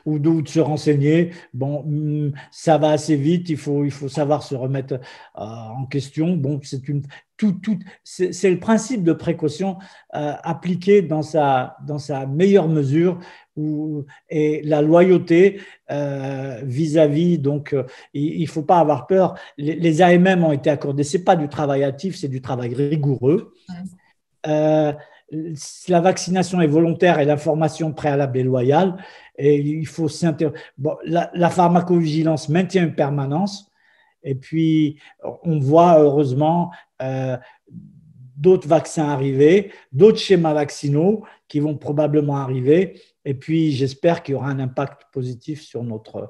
ou de se renseigner, bon, ça va assez vite, il faut savoir se remettre en question. Bon, c'est le principe de précaution appliqué dans sa meilleure mesure et la loyauté vis-à-vis. Donc, il ne faut pas avoir peur. Les AMM ont été accordés, ce n'est pas du travail actif, c'est du travail rigoureux. La vaccination est volontaire et l'information préalable est loyale. Et il faut la pharmacovigilance maintient une permanence. Et puis, on voit heureusement d'autres vaccins arriver, d'autres schémas vaccinaux qui vont probablement arriver. Et puis, j'espère qu'il y aura un impact positif sur notre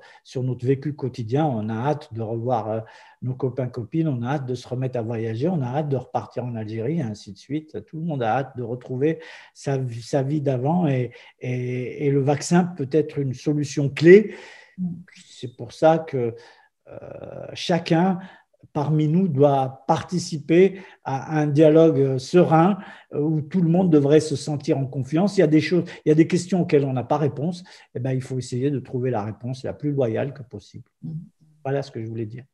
vécu quotidien. On a hâte de revoir nos copains, copines, on a hâte de se remettre à voyager, on a hâte de repartir en Algérie, et ainsi de suite. Tout le monde a hâte de retrouver sa vie d'avant et le vaccin peut être une solution clé. C'est pour ça que chacun parmi nous doit participer à un dialogue serein où tout le monde devrait se sentir en confiance. Il y a des questions auxquelles on n'a pas réponse. Eh bien, il faut essayer de trouver la réponse la plus loyale que possible. Voilà ce que je voulais dire.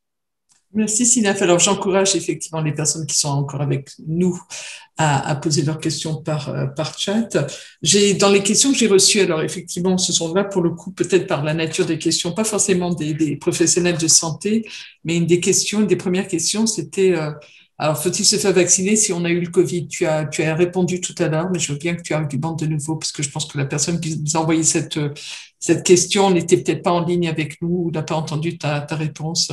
Merci Sinaf. Alors j'encourage effectivement les personnes qui sont encore avec nous à poser leurs questions par chat. Dans les questions que j'ai reçues, alors effectivement ce sont là pour le coup peut-être par la nature des questions, pas forcément des professionnels de santé, mais une des premières questions c'était alors faut-il se faire vacciner si on a eu le Covid? Tu as répondu tout à l'heure, mais je veux bien que tu argumentes de nouveau parce que je pense que la personne qui nous a envoyé cette question n'était peut-être pas en ligne avec nous ou n'a pas entendu ta réponse.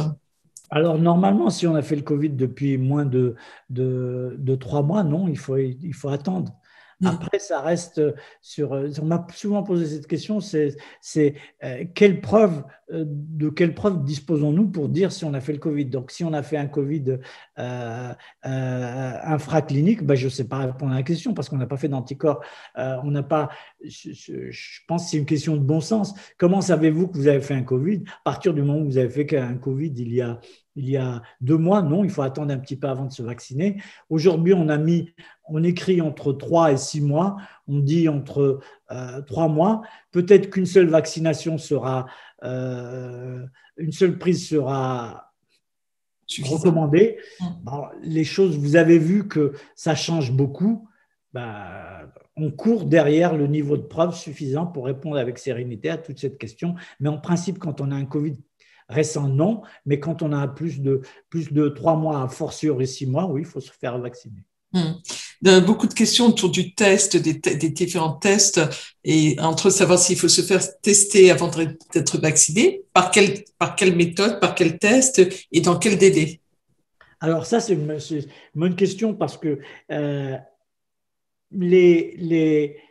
Alors, normalement, si on a fait le Covid depuis moins de 3 mois, non, il faut attendre. Après, ça reste on m'a souvent posé cette question, c'est de quelle preuve disposons-nous pour dire si on a fait le Covid? Donc, si on a fait un Covid infraclinique, je ne sais pas répondre à la question parce qu'on n'a pas fait d'anticorps. On n'a pas. Je pense que c'est une question de bon sens. Comment savez-vous que vous avez fait un Covid? À partir du moment où vous avez fait un Covid il y a Il y a 2 mois, non, il faut attendre un petit peu avant de se vacciner. Aujourd'hui, on écrit entre 3 et 6 mois, on dit entre 3 mois. Peut-être qu'une seule vaccination une seule prise sera recommandée. Les choses, vous avez vu que ça change beaucoup. On court derrière le niveau de preuve suffisant pour répondre avec sérénité à toute cette question. Mais en principe, quand on a un Covid récent, non. Mais quand on a plus de 3 mois, a fortiori 6 mois, oui, il faut se faire vacciner. Il y a beaucoup de questions autour du test, des différents tests, et entre savoir s'il faut se faire tester avant d'être vacciné, par quelle méthode, par quel test et dans quel délai. Alors ça, c'est une bonne question parce que les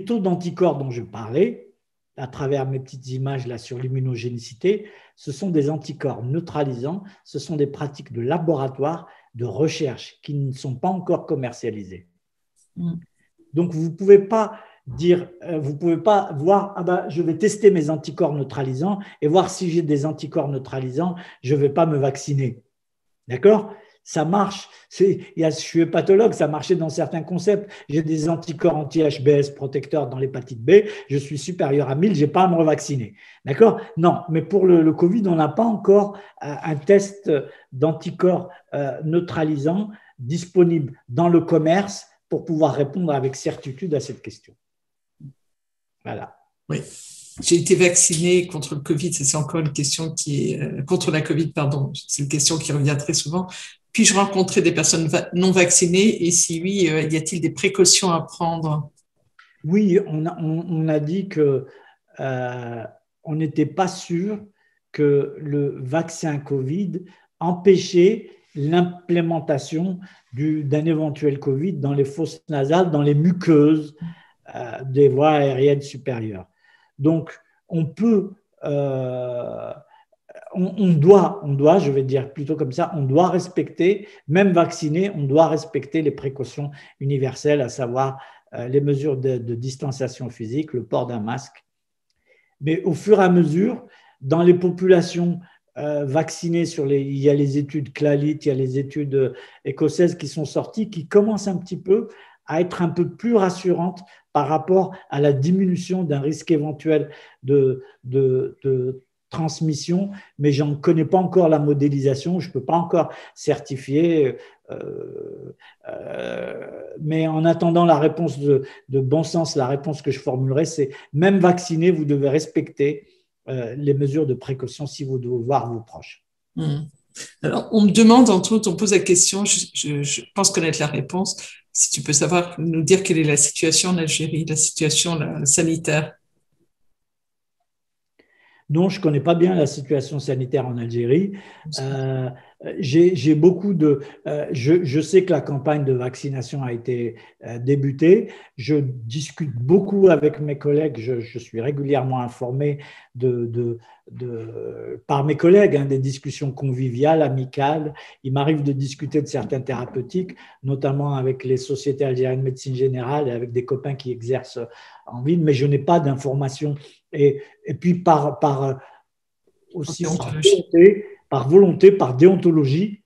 taux d'anticorps dont je parlais, à travers mes petites images là sur l'immunogénicité, ce sont des anticorps neutralisants, ce sont des pratiques de laboratoire, de recherche qui ne sont pas encore commercialisées. Donc, vous ne pouvez pas voir, je vais tester mes anticorps neutralisants et voir si j'ai des anticorps neutralisants, je ne vais pas me vacciner. D'accord ? Ça marche. Je suis hépatologue, ça marchait dans certains concepts. J'ai des anticorps anti-HBS protecteurs dans l'hépatite B, je suis supérieur à 1000, je n'ai pas à me revacciner. D'accord ? Non, mais pour le Covid, on n'a pas encore un test d'anticorps neutralisant disponible dans le commerce pour pouvoir répondre avec certitude à cette question. Voilà. Oui. J'ai été vaccinée contre le Covid, c'est encore une question qui est contre la Covid, pardon. C'est une question qui revient très souvent. Puis-je rencontrer des personnes non vaccinées et si oui, y a-t-il des précautions à prendre? Oui, on a dit que on n'était pas sûr que le vaccin Covid empêchait l'implémentation d'un éventuel Covid dans les fosses nasales, dans les muqueuses des voies aériennes supérieures. Donc, on peut, on doit, je vais dire plutôt comme ça, on doit respecter, même vacciné, on doit respecter les précautions universelles, à savoir les mesures de distanciation physique, le port d'un masque. Mais au fur et à mesure, dans les populations vaccinées, il y a les études CLALIT, il y a les études écossaises qui sont sorties, qui commencent un petit peu à être un peu plus rassurantes par rapport à la diminution d'un risque éventuel de transmission, mais je n'en connais pas encore la modélisation, je ne peux pas encore certifier. Mais en attendant la réponse de bon sens, la réponse que je formulerai, c'est même vacciné, vous devez respecter les mesures de précaution si vous devez voir vos proches. Alors, on me demande, entre autres, on pose la question, je pense connaître la réponse, si tu peux nous dire quelle est la situation en Algérie, la situation sanitaire. Non, je ne connais pas bien la situation sanitaire en Algérie. J'ai beaucoup je sais que la campagne de vaccination a été débutée. Je discute beaucoup avec mes collègues. Je suis régulièrement informé par mes collègues, des discussions conviviales, amicales. Il m'arrive de discuter de certains thérapeutiques, notamment avec les sociétés algériennes de médecine générale et avec des copains qui exercent en ville, mais je n'ai pas d'informations. Et puis par volonté, par déontologie,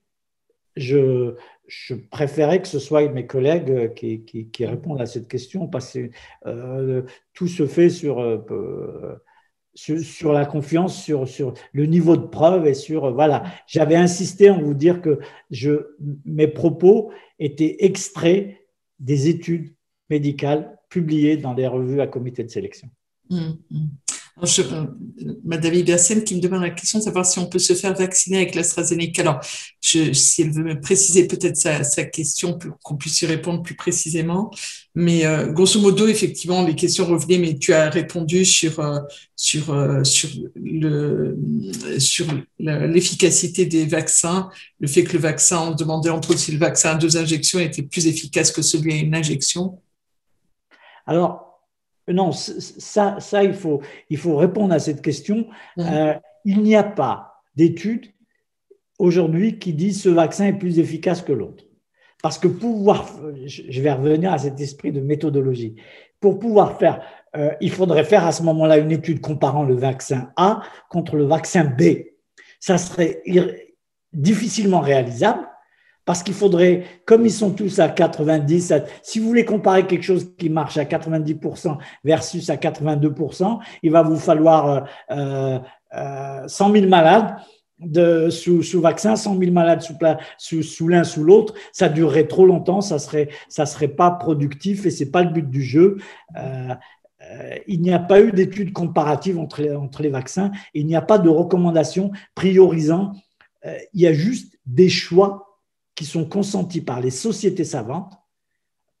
je préférais que ce soit mes collègues qui répondent à cette question parce que tout se fait sur la confiance, sur le niveau de preuve et voilà. J'avais insisté en vous dire que mes propos étaient extraits des études médicales publiées dans des revues à comité de sélection. Madame Ibersen qui me demande la question de savoir si on peut se faire vacciner avec l'AstraZeneca. Alors, si elle veut me préciser peut-être sa question, qu'on puisse y répondre plus précisément. Mais grosso modo, effectivement, les questions revenaient, mais tu as répondu sur l'efficacité des vaccins, le fait que le vaccin, on demandait entre autres si le vaccin à 2 injections était plus efficace que celui à 1 injection. Alors, non, ça il faut répondre à cette question. Il n'y a pas d'études aujourd'hui qui disent ce vaccin est plus efficace que l'autre. Parce que je vais revenir à cet esprit de méthodologie. Pour pouvoir faire, il faudrait faire à ce moment-là une étude comparant le vaccin A contre le vaccin B. Ça serait difficilement réalisable. Parce qu'il faudrait, comme ils sont tous à 90, si vous voulez comparer quelque chose qui marche à 90% versus à 82%, il va vous falloir 100 000 malades sous vaccin, 100 000 malades sous l'un, sous l'autre. Ça durerait trop longtemps, ça serait pas productif et c'est pas le but du jeu. Il n'y a pas eu d'études comparatives entre les vaccins. Il n'y a pas de recommandations priorisant. Il y a juste des choix qui sont consentis par les sociétés savantes,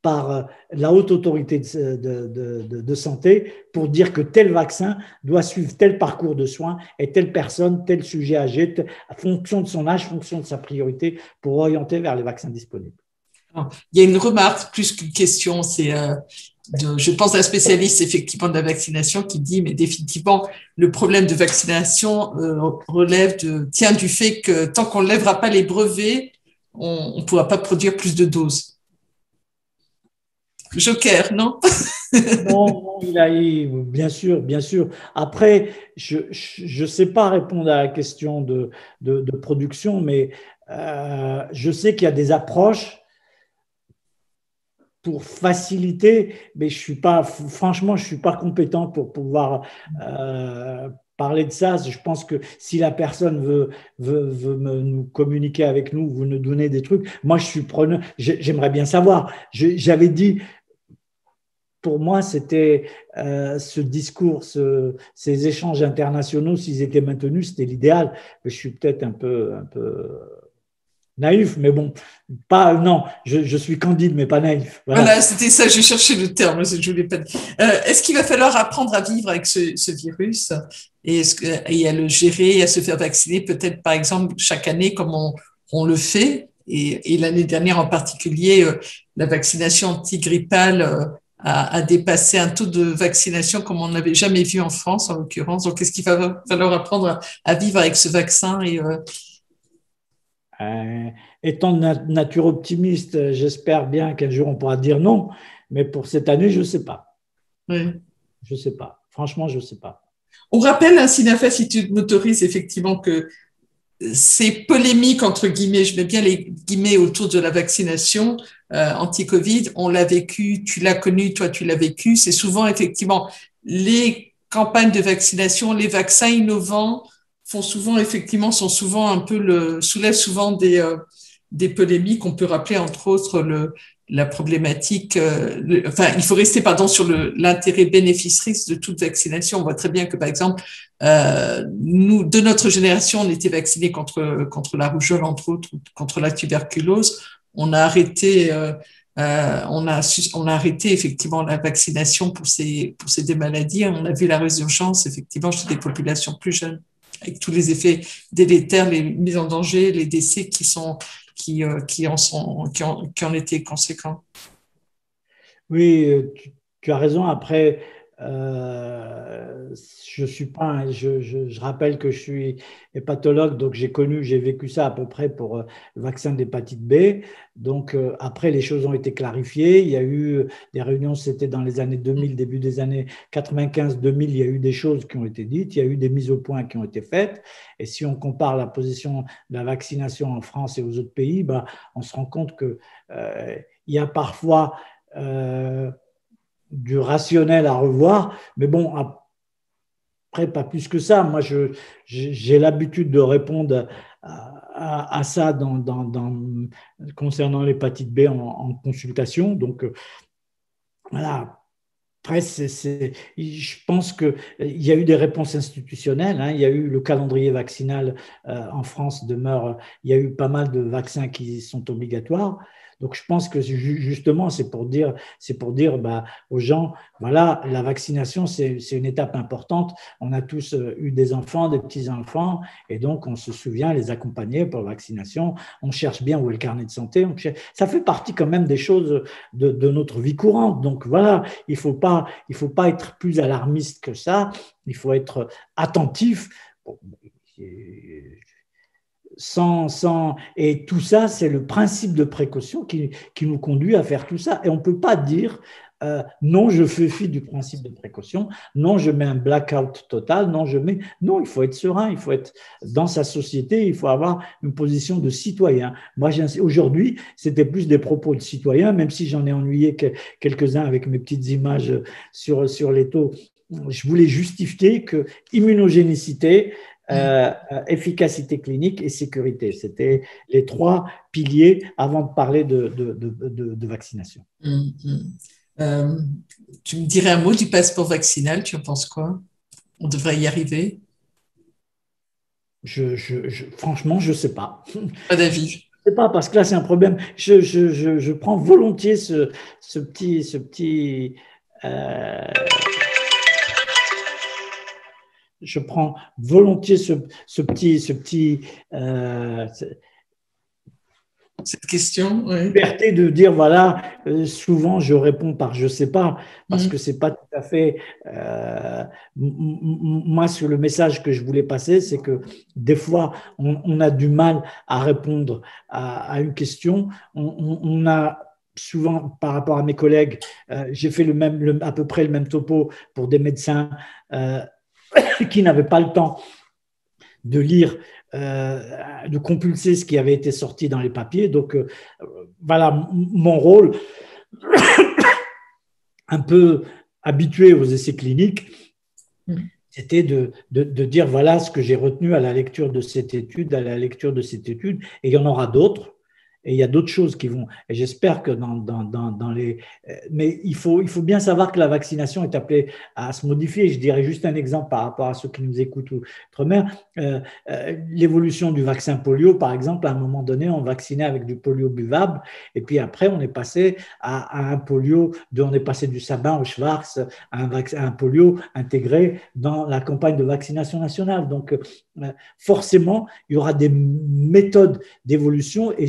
par la haute autorité de santé, pour dire que tel vaccin doit suivre tel parcours de soins et telle personne, tel sujet âgé, en fonction de son âge, en fonction de sa priorité, pour orienter vers les vaccins disponibles. Il y a une remarque plus qu'une question, c'est je pense à un spécialiste effectivement de la vaccination qui dit, mais définitivement, le problème de vaccination tient du fait que tant qu'on ne lèvera pas les brevets, on ne pourra pas produire plus de doses. Joker, non? Non, bien sûr, bien sûr. Après, je ne sais pas répondre à la question de production, mais je sais qu'il y a des approches pour faciliter, mais franchement, je ne suis pas compétent pour pouvoir parler de ça. Je pense que si la personne veut nous communiquer avec nous, vous nous donner des trucs, moi, je suis preneur. J'aimerais bien savoir. J'avais dit, pour moi, c'était ce discours, ces échanges internationaux, s'ils étaient maintenus, c'était l'idéal. Je suis peut-être un peu naïf, mais bon, non, je suis candide, mais pas naïf. Voilà, c'était ça, j'ai cherché le terme, je voulais pas dire. Est-ce qu'il va falloir apprendre à vivre avec ce virus et à le gérer, à se faire vacciner, peut-être par exemple chaque année comme on le fait, et l'année dernière en particulier, la vaccination antigrippale a dépassé un taux de vaccination comme on n'avait jamais vu en France, en l'occurrence. Donc, est-ce qu'il va falloir apprendre à vivre avec ce vaccin étant de nature optimiste, j'espère bien qu'un jour on pourra dire non, mais pour cette année, je ne sais pas. Oui. Je ne sais pas. Franchement, je ne sais pas. On rappelle, Sinafa, si tu m'autorises, effectivement, que ces polémiques, entre guillemets, je mets bien les guillemets autour de la vaccination anti-Covid, on l'a vécu, tu l'as connu, toi tu l'as vécu, c'est souvent effectivement les campagnes de vaccination, les vaccins innovants sont souvent un peu soulèvent souvent des polémiques. On peut rappeler entre autres la problématique. Il faut rester sur l'intérêt bénéfice-risque de toute vaccination. On voit très bien que par exemple nous de notre génération, on était vaccinés contre la rougeole entre autres, contre la tuberculose. On a arrêté. On a arrêté effectivement la vaccination pour ces deux maladies. On a vu la résurgence effectivement chez des populations plus jeunes, avec tous les effets délétères, les mises en danger, les décès qui en étaient conséquents. Oui, tu as raison. Après, je rappelle que je suis hépatologue, donc j'ai vécu ça à peu près pour le vaccin d'hépatite B. Donc après, les choses ont été clarifiées. Il y a eu des réunions, c'était dans les années 2000, début des années 95-2000, il y a eu des choses qui ont été dites, il y a eu des mises au point qui ont été faites. Et si on compare la position de la vaccination en France et aux autres pays, on se rend compte que il y a parfois du rationnel à revoir, mais bon, après, pas plus que ça. Moi, j'ai l'habitude de répondre à ça concernant l'hépatite B en consultation. Donc, voilà. Après, je pense qu'il y a eu des réponses institutionnelles. Il y a eu le calendrier vaccinal en France demeure. Il y a eu pas mal de vaccins qui sont obligatoires. Donc, je pense que justement, c'est pour dire aux gens, voilà, la vaccination, c'est une étape importante. On a tous eu des enfants, des petits-enfants, et donc on se souvient les accompagner pour la vaccination. On cherche bien où est le carnet de santé. Ça fait partie quand même des choses de notre vie courante. Donc, voilà, il faut pas être plus alarmiste que ça. Il faut être attentif. Bon, Et tout ça, c'est le principe de précaution qui nous conduit à faire tout ça. Et on ne peut pas dire non, je fais fi du principe de précaution, non, je mets un blackout total, non, il faut être serein, il faut être dans sa société, il faut avoir une position de citoyen. Moi, aujourd'hui, c'était plus des propos de citoyen, même si j'en ai ennuyé quelques-uns avec mes petites images sur les taux. Je voulais justifier que immunogénicité, efficacité clinique et sécurité. C'était les 3 piliers avant de parler de vaccination. Tu me dirais un mot du passeport vaccinal, tu en penses quoi? On devrait y arriver? Franchement, je ne sais pas. Pas d'avis. Je ne sais pas, parce que là, c'est un problème. Je prends volontiers ce petit je prends volontiers ce petit cette question, oui. Liberté de dire, voilà, souvent je réponds par je sais pas, parce que c'est pas tout à fait. Moi, sur le message que je voulais passer, c'est que des fois, on a du mal à répondre à une question. On a souvent, par rapport à mes collègues, j'ai fait à peu près le même topo pour des médecins qui n'avaient pas le temps de lire, de compulser ce qui avait été sorti dans les papiers. Donc, voilà, mon rôle, un peu habitué aux essais cliniques, c'était de dire, voilà ce que j'ai retenu à la lecture de cette étude, et il y en aura d'autres. Et il y a d'autres choses qui vont. Et j'espère que dans les. Mais il faut bien savoir que la vaccination est appelée à se modifier. Je dirais juste un exemple par rapport à ceux qui nous écoutent outre-mer. L'évolution du vaccin polio, par exemple, à un moment donné, on vaccinait avec du polio buvable. Et puis après, on est passé à un polio, on est passé du Sabin au Schwarz, à un polio intégré dans la campagne de vaccination nationale. Donc, forcément, il y aura des méthodes d'évolution et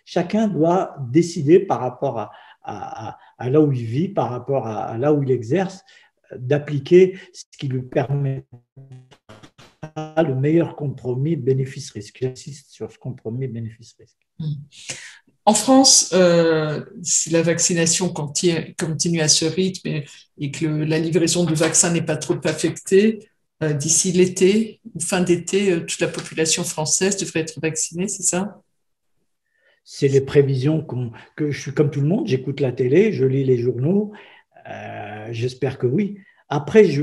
chacun doit décider par rapport à là où il vit, par rapport à là où il exerce, d'appliquer ce qui lui permet le meilleur compromis bénéfice-risque. J'insiste sur ce compromis bénéfice-risque. En France, si la vaccination continue à ce rythme et que la livraison de vaccins n'est pas trop affectée, d'ici l'été ou fin d'été, toute la population française devrait être vaccinée, c'est ça? C'est les prévisions que je suis comme tout le monde, j'écoute la télé, je lis les journaux, j'espère que oui. Après, je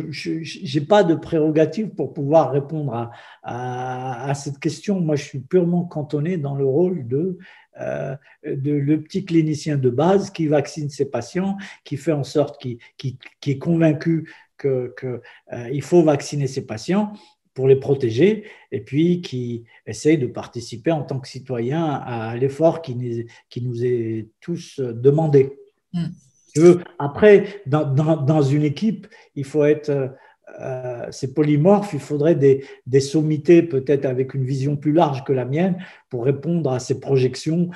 n'ai pas de prérogative pour pouvoir répondre à cette question. Moi, je suis purement cantonné dans le rôle de le petit clinicien de base qui vaccine ses patients, qui fait en sorte, qui est convaincu qu'il faut vacciner ses patients pour les protéger, et puis qui essaye de participer en tant que citoyen à l'effort qui nous est tous demandé. Après, dans une équipe, il faut être, c'est polymorphe, il faudrait des sommités peut-être avec une vision plus large que la mienne pour répondre à ces projections.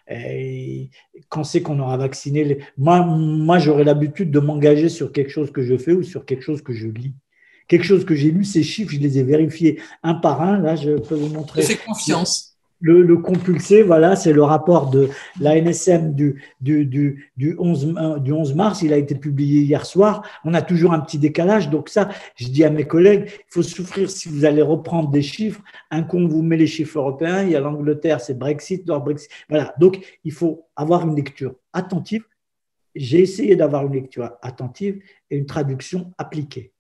Et quand c'est qu'on aura vacciné moi j'aurais l'habitude de m'engager sur quelque chose que je fais ou sur quelque chose que je lis. Quelque chose que j'ai lu, ces chiffres, je les ai vérifiés un par un. Là, je peux vous montrer. Je fais confiance. Le compulsé, voilà, c'est le rapport de la NSM du 11 mars. Il a été publié hier soir. On a toujours un petit décalage. Donc ça, je dis à mes collègues, il faut souffrir si vous allez reprendre des chiffres. Un coup, on vous met les chiffres européens. Il y a l'Angleterre, c'est Brexit, Brexit. Voilà. Donc, il faut avoir une lecture attentive. J'ai essayé d'avoir une lecture attentive et une traduction appliquée.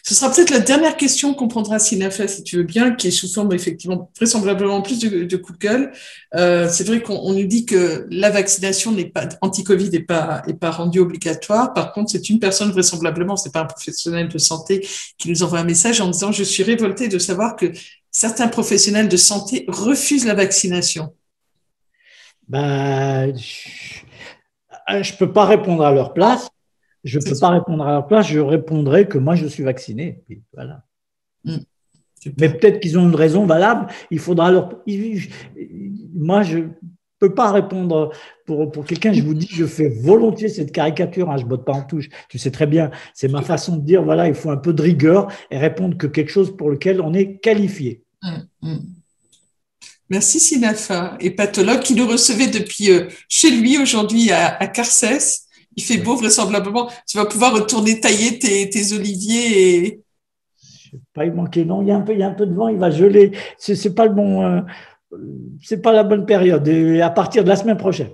Ce sera peut-être la dernière question qu'on prendra, Sinafa, si tu veux bien, qui est sous forme effectivement vraisemblablement plus de coup de gueule. C'est vrai qu'on nous dit que la vaccination n'est pas anti-Covid n'est pas rendue obligatoire. Par contre, c'est une personne vraisemblablement, c'est pas un professionnel de santé qui nous envoie un message en disant je suis révolté de savoir que certains professionnels de santé refusent la vaccination. Je peux pas répondre à leur place. Je ne peux pas répondre à leur place, je répondrai que moi, je suis vacciné. Puis voilà. Mais peut-être qu'ils ont une raison valable, il faudra leur… Moi, je ne peux pas répondre pour quelqu'un, je vous dis, je fais volontiers cette caricature, hein, je ne botte pas en touche, tu sais très bien, c'est ma façon de dire, voilà, il faut un peu de rigueur et répondre que quelque chose pour lequel on est qualifié. Merci Sinafa. Et pathologue qui nous recevait depuis chez lui aujourd'hui à Carcès. Il fait beau vraisemblablement. Tu vas pouvoir retourner tailler tes oliviers et... Je vais pas y manquer. Non, il y a un peu de vent, il va geler. C'est pas le bon, c'est pas la bonne période. Et à partir de la semaine prochaine.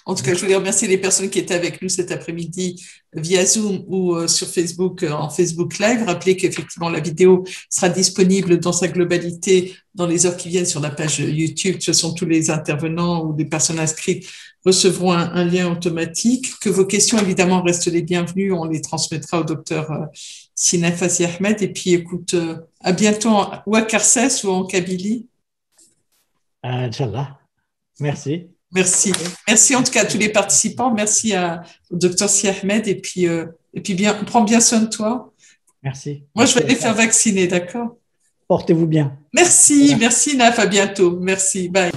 En tout cas, je voulais remercier les personnes qui étaient avec nous cet après-midi via Zoom ou sur Facebook, en Facebook Live. Rappelez qu'effectivement, la vidéo sera disponible dans sa globalité dans les heures qui viennent sur la page YouTube. Ce sont tous les intervenants ou les personnes inscrites recevront un lien automatique. Que vos questions, évidemment, restent les bienvenues. On les transmettra au docteur Sinafa Ahmed. Et puis, écoute, à bientôt ou à Carcès ou en Kabylie. Inch'Allah. Merci. Merci. Merci en tout cas à tous les participants. Merci au docteur Si Ahmed. Et puis bien, prends bien soin de toi. Merci. Moi, je vais aller faire vacciner, d'accord? Portez-vous bien. Merci. Merci, Naf. À bientôt. Merci. Bye.